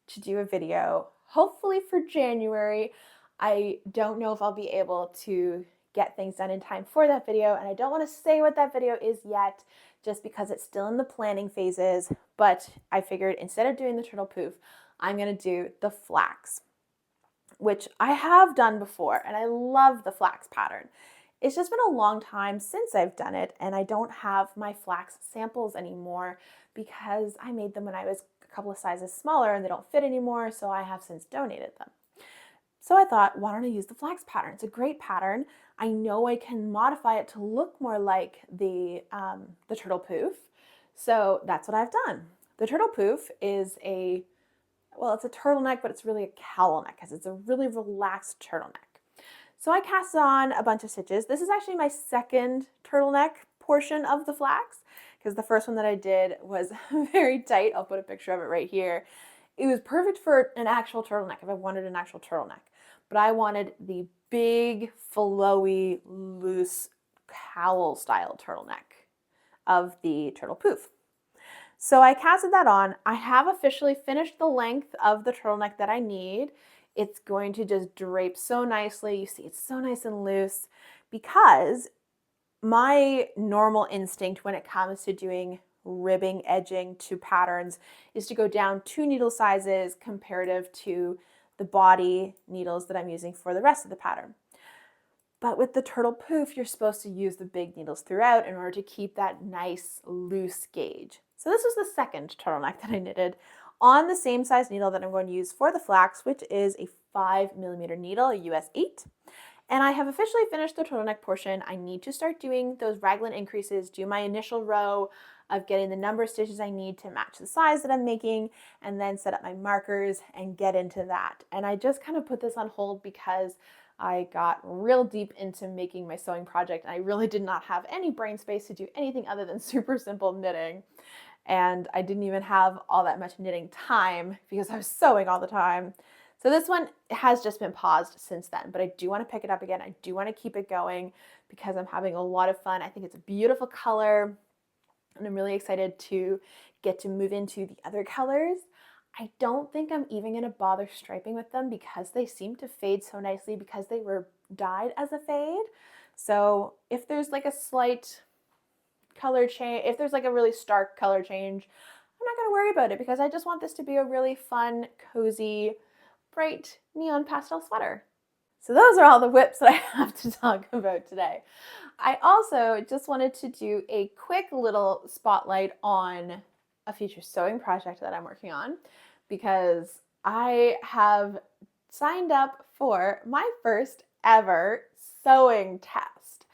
to do a video, hopefully for January. I don't know if I'll be able to get things done in time for that video, and I don't want to say what that video is yet, just because it's still in the planning phases. But I figured instead of doing the Turtle Poof, I'm going to do the Flax, which I have done before, and I love the Flax pattern. It's just been a long time since I've done it, and I don't have my Flax samples anymore because I made them when I was a couple of sizes smaller and they don't fit anymore, so I have since donated them. So I thought, why don't I use the Flax pattern? It's a great pattern. I know I can modify it to look more like the Turtle Poof. So that's what I've done. The Turtle Poof is it's a turtleneck, but it's really a cowl neck because it's a really relaxed turtleneck. So I cast on a bunch of stitches. This is actually my second turtleneck portion of the Flax, because the first one that I did was very tight. I'll put a picture of it right here. It was perfect for an actual turtleneck if I wanted an actual turtleneck. But I wanted the big, flowy, loose cowl style turtleneck of the Turtle Poof. So I casted that on. I have officially finished the length of the turtleneck that I need. It's going to just drape so nicely. You see, it's so nice and loose, because my normal instinct when it comes to doing ribbing edging to patterns is to go down 2 needle sizes comparative to the body needles that I'm using for the rest of the pattern. But with the Turtle Poof, you're supposed to use the big needles throughout in order to keep that nice loose gauge. So this was the second turtleneck that I knitted on the same size needle that I'm going to use for the Flax, which is a 5mm needle, a US 8. And I have officially finished the turtleneck portion. I need to start doing those raglan increases, do my initial row of getting the number of stitches I need to match the size that I'm making, and then set up my markers and get into that. And I just kind of put this on hold because I got real deep into making my sewing project, and I really did not have any brain space to do anything other than super simple knitting. And I didn't even have all that much knitting time because I was sewing all the time. So this one has just been paused since then, but I do want to pick it up again. I do want to keep it going because I'm having a lot of fun. I think it's a beautiful color, and I'm really excited to get to move into the other colors. I don't think I'm even going to bother striping with them because they seem to fade so nicely because they were dyed as a fade. So if there's like a slight color change, if there's like a really stark color change, I'm not going to worry about it because I just want this to be a really fun, cozy, bright neon pastel sweater. So those are all the whips that I have to talk about today. I also just wanted to do a quick little spotlight on a future sewing project that I'm working on, because I have signed up for my first ever sewing test.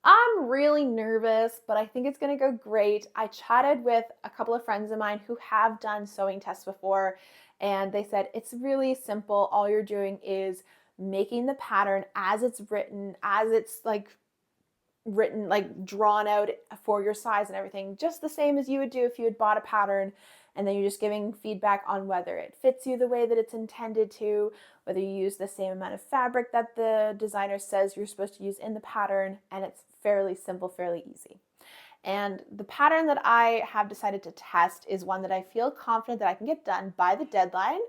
I'm really nervous, but I think it's going to go great. I chatted with a couple of friends of mine who have done sewing tests before, and they said it's really simple. All you're doing is making the pattern as it's written, drawn out for your size and everything, just the same as you would do if you had bought a pattern. And then you're just giving feedback on whether it fits you the way that it's intended to, whether you use the same amount of fabric that the designer says you're supposed to use in the pattern, and it's fairly simple, fairly easy. And the pattern that I have decided to test is one that I feel confident that I can get done by the deadline,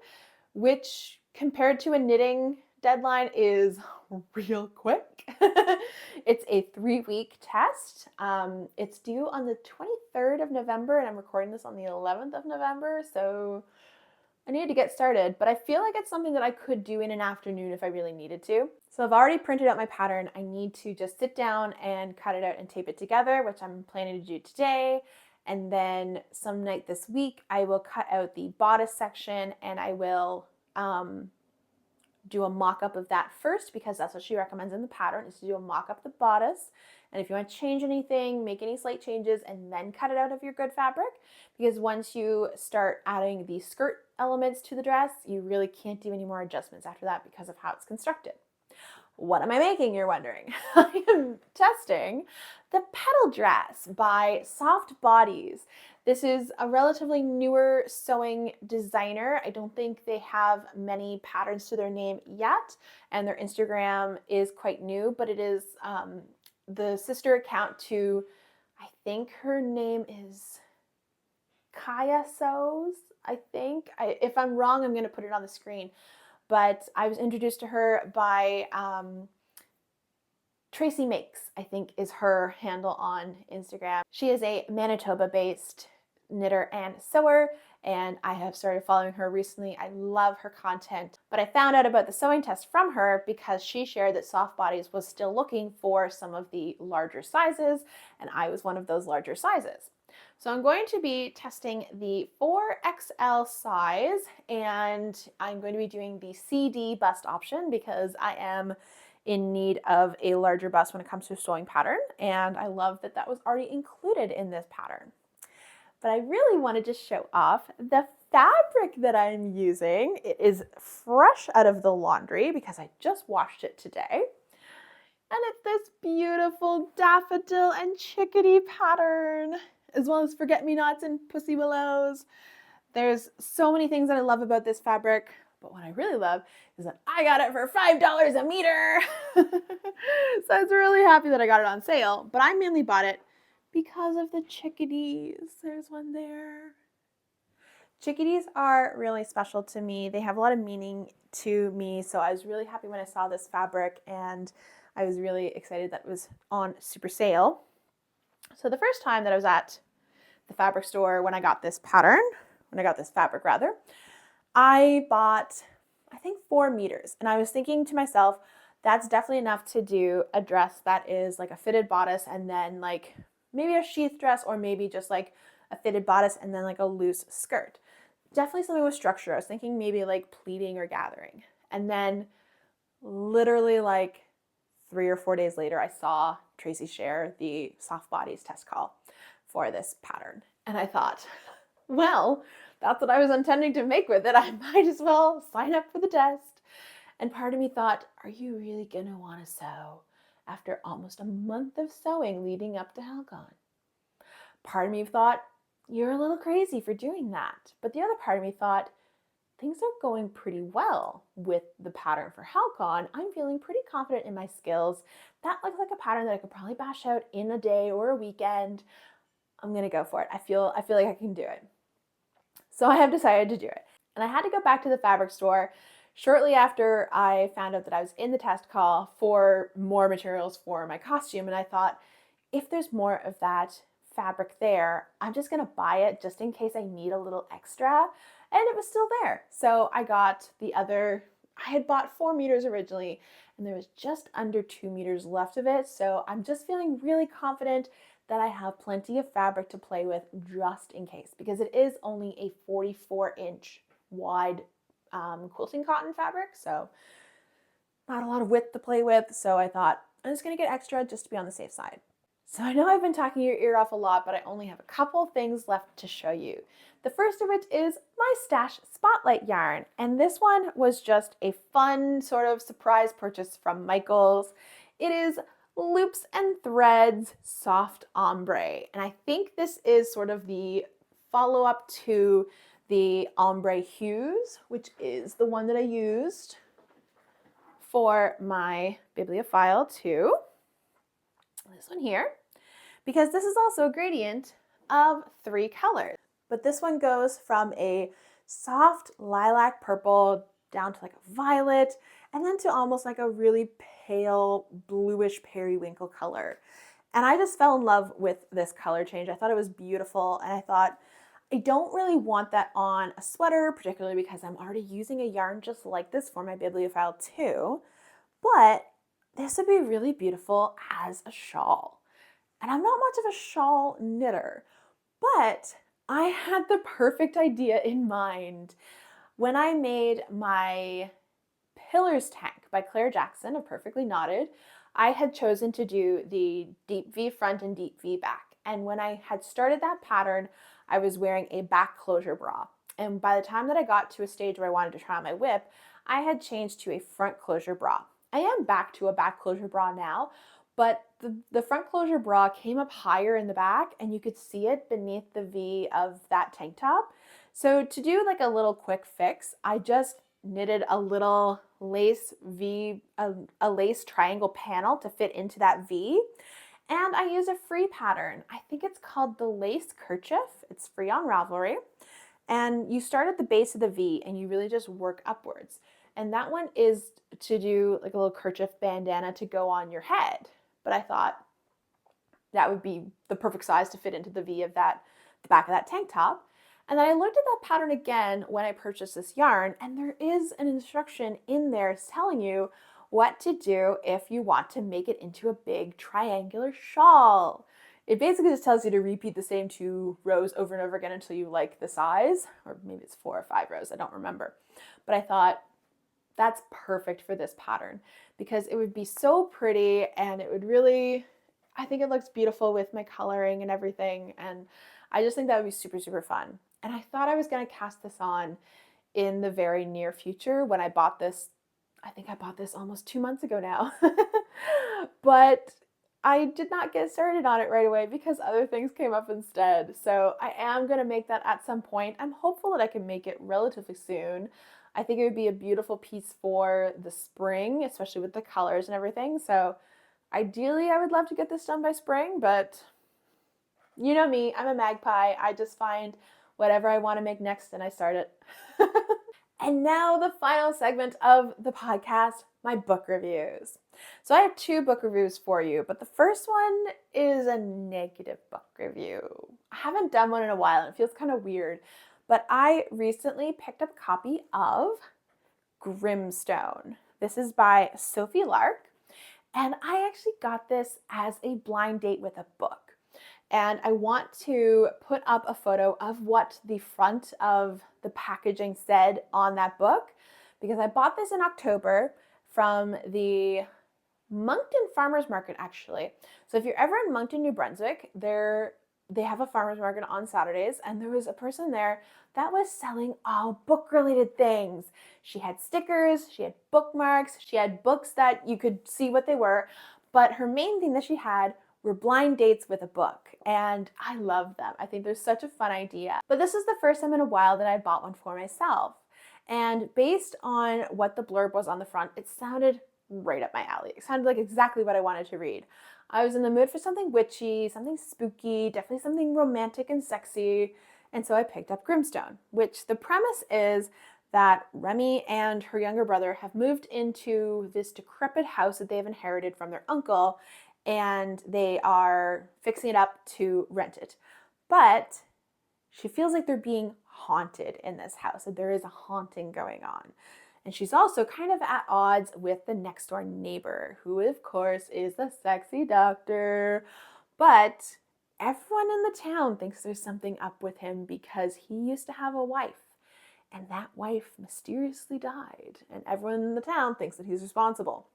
which compared to a knitting deadline is real quick. It's a 3-week test. It's due on the 23rd of November, and I'm recording this on the 11th of November, so I need to get started, but I feel like it's something that I could do in an afternoon if I really needed to. So I've already printed out my pattern. I need to just sit down and cut it out and tape it together, which I'm planning to do today. And then some night this week, I will cut out the bodice section and I will do a mock-up of that first, because that's what she recommends in the pattern, is to do a mock-up of the bodice. And if you want to change anything, make any slight changes, and then cut it out of your good fabric, because once you start adding the skirt elements to the dress, you really can't do any more adjustments after that because of how it's constructed. What am I making, you're wondering? I am testing the petal dress by Soft Bodies. This is a relatively newer sewing designer. I don't think they have many patterns to their name yet, and their Instagram is quite new, but it is the sister account to, I think her name is Kaya Sews, I think. If I'm wrong, I'm going to put it on the screen. But I was introduced to her by Tracy Makes, I think is her handle on Instagram. She is a Manitoba-based knitter and sewer, and I have started following her recently. I love her content, but I found out about the sewing test from her because she shared that Soft Bodies was still looking for some of the larger sizes, and I was one of those larger sizes. So I'm going to be testing the 4XL size, and I'm going to be doing the CD bust option because I am in need of a larger bust when it comes to a sewing pattern, and I love that that was already included in this pattern. But I really wanted to show off the fabric that I'm using. It is fresh out of the laundry because I just washed it today. And it's this beautiful daffodil and chickadee pattern, as well as forget-me-nots and pussy willows. There's so many things that I love about this fabric, but what I really love is that I got it for $5 a meter. So I was really happy that I got it on sale, but I mainly bought it because of the chickadees. There's one there. Chickadees are really special to me. They have a lot of meaning to me, so I was really happy when I saw this fabric, and I was really excited that it was on super sale. So the first time that I was at the fabric store when I got this fabric, I bought, I think, 4 meters. And I was thinking to myself, that's definitely enough to do a dress that is like a fitted bodice and then like maybe a sheath dress, or maybe just like a fitted bodice and then like a loose skirt. Definitely something with structure. I was thinking maybe like pleating or gathering. And then literally like 3 or 4 days later, I saw Tracy share the Soft Bodies test call for this pattern. And I thought, well, that's what I was intending to make with it. I might as well sign up for the test. And part of me thought, are you really going to want to sew after almost a month of sewing leading up to Halcon? Part of me thought, you're a little crazy for doing that. But the other part of me thought, things are going pretty well with the pattern for Halcon. I'm feeling pretty confident in my skills. That looks like a pattern that I could probably bash out in a day or a weekend. I'm going to go for it. I feel like I can do it. So I have decided to do it. And I had to go back to the fabric store shortly after I found out that I was in the test call for more materials for my costume. And I thought, if there's more of that fabric there, I'm just going to buy it just in case I need a little extra. And it was still there. So I got the other, I had bought 4 meters originally, and there was just under 2 meters left of it. So I'm just feeling really confident that I have plenty of fabric to play with just in case, because it is only a 44-inch wide quilting cotton fabric. So not a lot of width to play with. So I thought, I'm just going to get extra just to be on the safe side. So I know I've been talking your ear off a lot, but I only have a couple things left to show you. The first of which is my Stash Spotlight yarn. And this one was just a fun sort of surprise purchase from Michaels. It is Loops and Threads Soft Ombre. And I think this is sort of the follow-up to the Ombre Hues, which is the one that I used for my Bibliophile too. This one here. because this is also a gradient of 3 colors. But this one goes from a soft lilac purple down to like a violet, and then to almost like a really pale bluish periwinkle color. And I just fell in love with this color change. I thought it was beautiful, and I thought, I don't really want that on a sweater, particularly because I'm already using a yarn just like this for my Bibliophile too, but this would be really beautiful as a shawl. And I'm not much of a shawl knitter, but I had the perfect idea in mind when I made my Pillars Tank by Claire Jackson, a perfectly knotted. I had chosen to do the deep V front and deep V back. And when I had started that pattern, I was wearing a back closure bra. And by the time that I got to a stage where I wanted to try on my whip, I had changed to a front closure bra. I am back to a back closure bra now, but the front closure bra came up higher in the back and you could see it beneath the V of that tank top. So to do like a little quick fix, I just knitted a little lace V, a lace triangle panel to fit into that V. And I use a free pattern. I think it's called the Lace Kerchief. It's free on Ravelry. And you start at the base of the V and you really just work upwards. And that one is to do like a little kerchief bandana to go on your head. But I thought that would be the perfect size to fit into the V of the back of that tank top. And then I looked at that pattern again when I purchased this yarn, and there is an instruction in there telling you what to do if you want to make it into a big triangular shawl. It basically just tells you to repeat the same 2 rows over and over again until you like the size, or maybe it's 4 or 5 rows, I don't remember. But I thought that's perfect for this pattern because it would be so pretty and it would really, I think it looks beautiful with my coloring and everything, and I just think that would be super, super fun. And I thought I was going to cast this on in the very near future when I bought this. I think I bought this almost 2 months ago now. But I did not get started on it right away because other things came up instead. So I am going to make that at some point. I'm hopeful that I can make it relatively soon. I think it would be a beautiful piece for the spring, especially with the colors and everything. So ideally, I would love to get this done by spring, but you know me, I'm a magpie. I just find whatever I want to make next and I start it. And now the final segment of the podcast, my book reviews. So I have 2 book reviews for you, but the first one is a negative book review. I haven't done one in a while and it feels kind of weird, but I recently picked up a copy of Grimstone. This is by Sophie Lark, and I actually got this as a blind date with a book. And I want to put up a photo of what the front of the packaging said on that book, because I bought this in October from the Moncton Farmers Market, actually. So if you're ever in Moncton, New Brunswick, they have a farmers market on Saturdays, and there was a person there that was selling all book-related things. She had stickers, she had bookmarks, she had books that you could see what they were, but her main thing that she had were blind dates with a book, and I love them. I think they're such a fun idea. But this is the first time in a while that I bought one for myself. And based on what the blurb was on the front, it sounded right up my alley. It sounded like exactly what I wanted to read. I was in the mood for something witchy, something spooky, definitely something romantic and sexy, and so I picked up Grimstone, which the premise is that Remy and her younger brother have moved into this decrepit house that they've inherited from their uncle, and they are fixing it up to rent it. But she feels like they're being haunted in this house, that there is a haunting going on. And she's also kind of at odds with the next door neighbor, who of course is the sexy doctor. But everyone in the town thinks there's something up with him because he used to have a wife. And that wife mysteriously died. And everyone in the town thinks that he's responsible.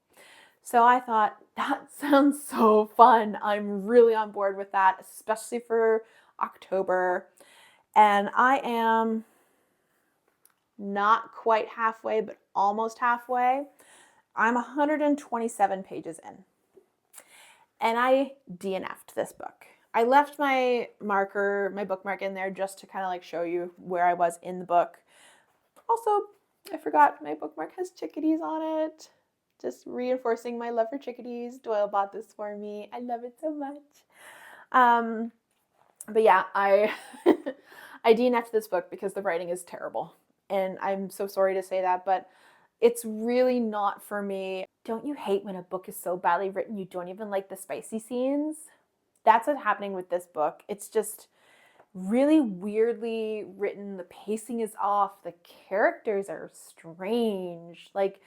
So I thought, that sounds so fun. I'm really on board with that, especially for October. And I am not quite halfway, but almost halfway. I'm 127 pages in. And I DNF'd this book. I left my bookmark in there just to kind of like show you where I was in the book. Also, I forgot my bookmark has chickadees on it. Just reinforcing my love for chickadees. Doyle bought this for me. I love it so much. But yeah, I I DNF'd this book because the writing is terrible. And I'm so sorry to say that, but it's really not for me. Don't you hate when a book is so badly written you don't even like the spicy scenes? That's what's happening with this book. It's just really weirdly written. The pacing is off. The characters are strange. Like,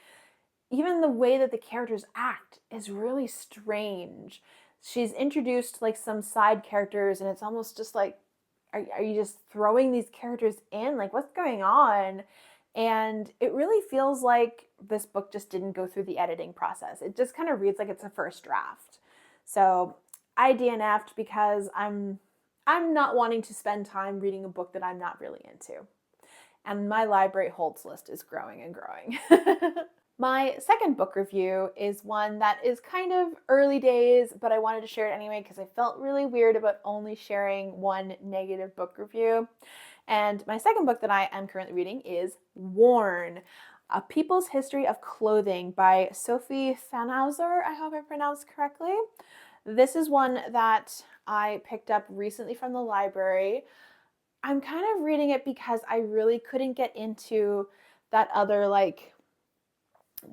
even the way that the characters act is really strange. She's introduced like some side characters, and it's almost just like, are you just throwing these characters in? Like, what's going on? And it really feels like this book just didn't go through the editing process. It just kind of reads like it's a first draft. So I DNF'd because I'm not wanting to spend time reading a book that I'm not really into. And my library holds list is growing and growing. My second book review is one that is kind of early days, but I wanted to share it anyway because I felt really weird about only sharing one negative book review. And my second book that I am currently reading is Worn, A People's History of Clothing by Sophie Thanhauser, I hope I pronounced correctly. This is one that I picked up recently from the library. I'm kind of reading it because I really couldn't get into that other like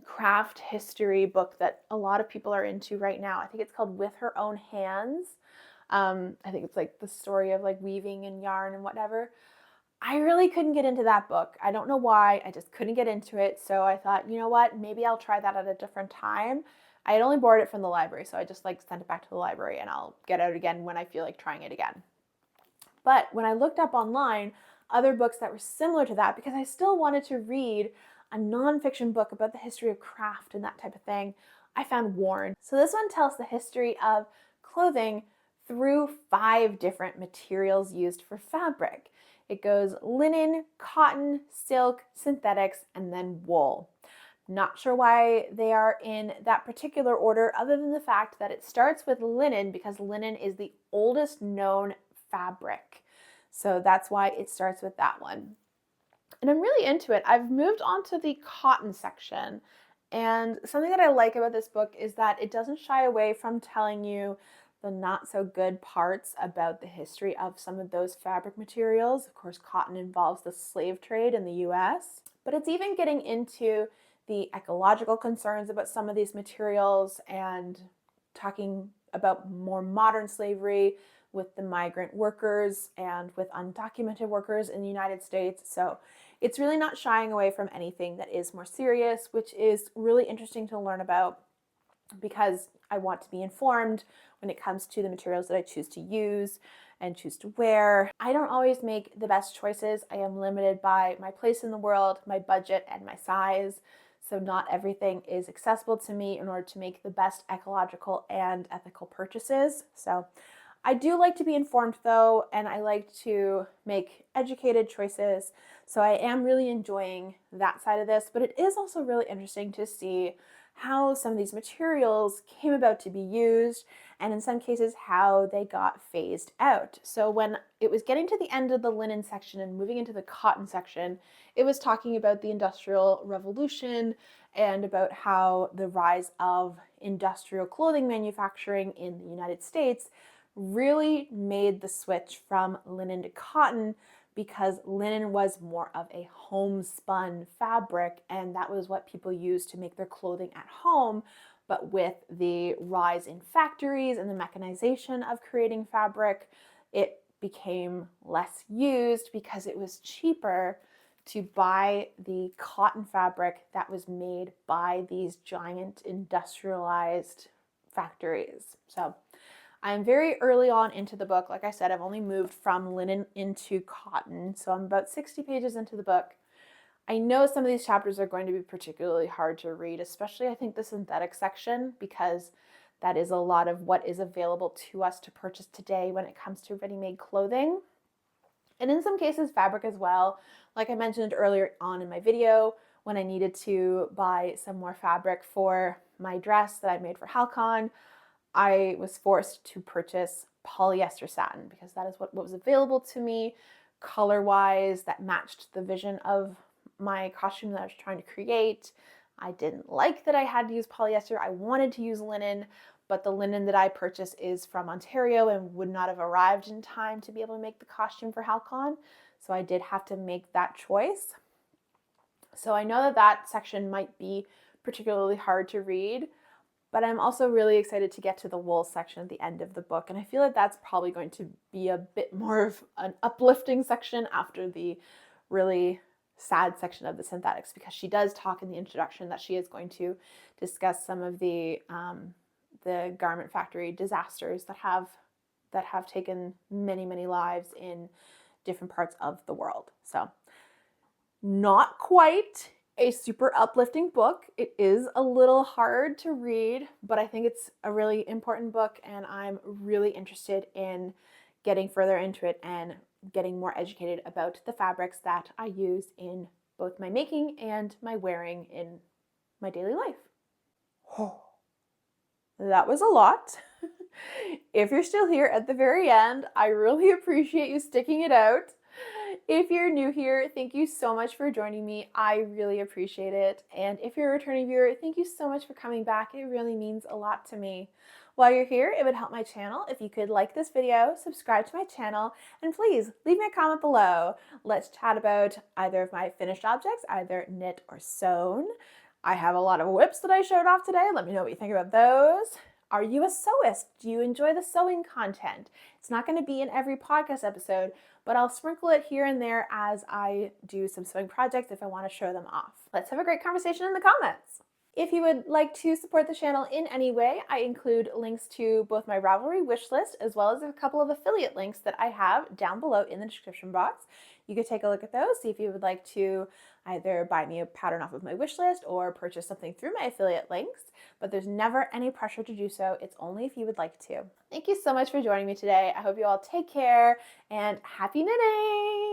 craft history book that a lot of people are into right now. I think it's called With Her Own Hands. I think it's like the story of like weaving and yarn and whatever. I really couldn't get into that book. I don't know why. I just couldn't get into it. So I thought, you know what? Maybe I'll try that at a different time. I had only borrowed it from the library, so I just like sent it back to the library and I'll get out again when I feel like trying it again. But when I looked up online other books that were similar to that, because I still wanted to read a nonfiction book about the history of craft and that type of thing, I found Worn. So this one tells the history of clothing through 5 different materials used for fabric. It goes linen, cotton, silk, synthetics, and then wool. Not sure why they are in that particular order, other than the fact that it starts with linen because linen is the oldest known fabric. So that's why it starts with that one. And I'm really into it. I've moved on to the cotton section. And something that I like about this book is that it doesn't shy away from telling you the not so good parts about the history of some of those fabric materials. Of course, cotton involves the slave trade in the US, but it's even getting into the ecological concerns about some of these materials and talking about more modern slavery with the migrant workers and with undocumented workers in the United States. So it's really not shying away from anything that is more serious, which is really interesting to learn about because I want to be informed when it comes to the materials that I choose to use and choose to wear. I don't always make the best choices. I am limited by my place in the world, my budget, and my size. So not everything is accessible to me in order to make the best ecological and ethical purchases. So I do like to be informed though, and I like to make educated choices. So I am really enjoying that side of this, but it is also really interesting to see how some of these materials came about to be used, and in some cases how they got phased out. So when it was getting to the end of the linen section and moving into the cotton section, it was talking about the Industrial Revolution and about how the rise of industrial clothing manufacturing in the United States really made the switch from linen to cotton because linen was more of a homespun fabric, and that was what people used to make their clothing at home. But with the rise in factories and the mechanization of creating fabric, it became less used because it was cheaper to buy the cotton fabric that was made by these giant industrialized factories. So I'm very early on into the book. Like I said, I've only moved from linen into cotton, so I'm about 60 pages into the book. I know some of these chapters are going to be particularly hard to read, especially I think the synthetic section, because that is a lot of what is available to us to purchase today when it comes to ready-made clothing. And in some cases, fabric as well. Like I mentioned earlier on in my video, when I needed to buy some more fabric for my dress that I made for HalCon, I was forced to purchase polyester satin because that is what was available to me color-wise that matched the vision of my costume that I was trying to create. I didn't like that I had to use polyester. I wanted to use linen, but the linen that I purchased is from Ontario and would not have arrived in time to be able to make the costume for HalCon. So I did have to make that choice. So I know that that section might be particularly hard to read, but I'm also really excited to get to the wool section at the end of the book. And I feel like that's probably going to be a bit more of an uplifting section after the really sad section of the synthetics, because she does talk in the introduction that she is going to discuss some of the garment factory disasters that have taken many lives in different parts of the world. So not quite a super uplifting book. It is a little hard to read, but I think it's a really important book, and I'm really interested in getting further into it and getting more educated about the fabrics that I use in both my making and my wearing in my daily life. Oh, that was a lot. If you're still here at the very end, I really appreciate you sticking it out. If you're new here, thank you so much for joining me. I really appreciate it. And if you're a returning viewer, thank you so much for coming back. It really means a lot to me. While you're here, it would help my channel if you could like this video, subscribe to my channel, and please leave me a comment below. Let's chat about either of my finished objects, either knit or sewn. I have a lot of whips that I showed off today. Let me know what you think about those. Are you a sewist? Do you enjoy the sewing content? It's not going to be in every podcast episode, but I'll sprinkle it here and there as I do some sewing projects if I want to show them off. Let's have a great conversation in the comments. If you would like to support the channel in any way, I include links to both my Ravelry wish list as well as a couple of affiliate links that I have down below in the description box. You could take a look at those, see if you would like to either buy me a pattern off of my wish list or purchase something through my affiliate links, but there's never any pressure to do so. It's only if you would like to. Thank you so much for joining me today. I hope you all take care and happy knitting!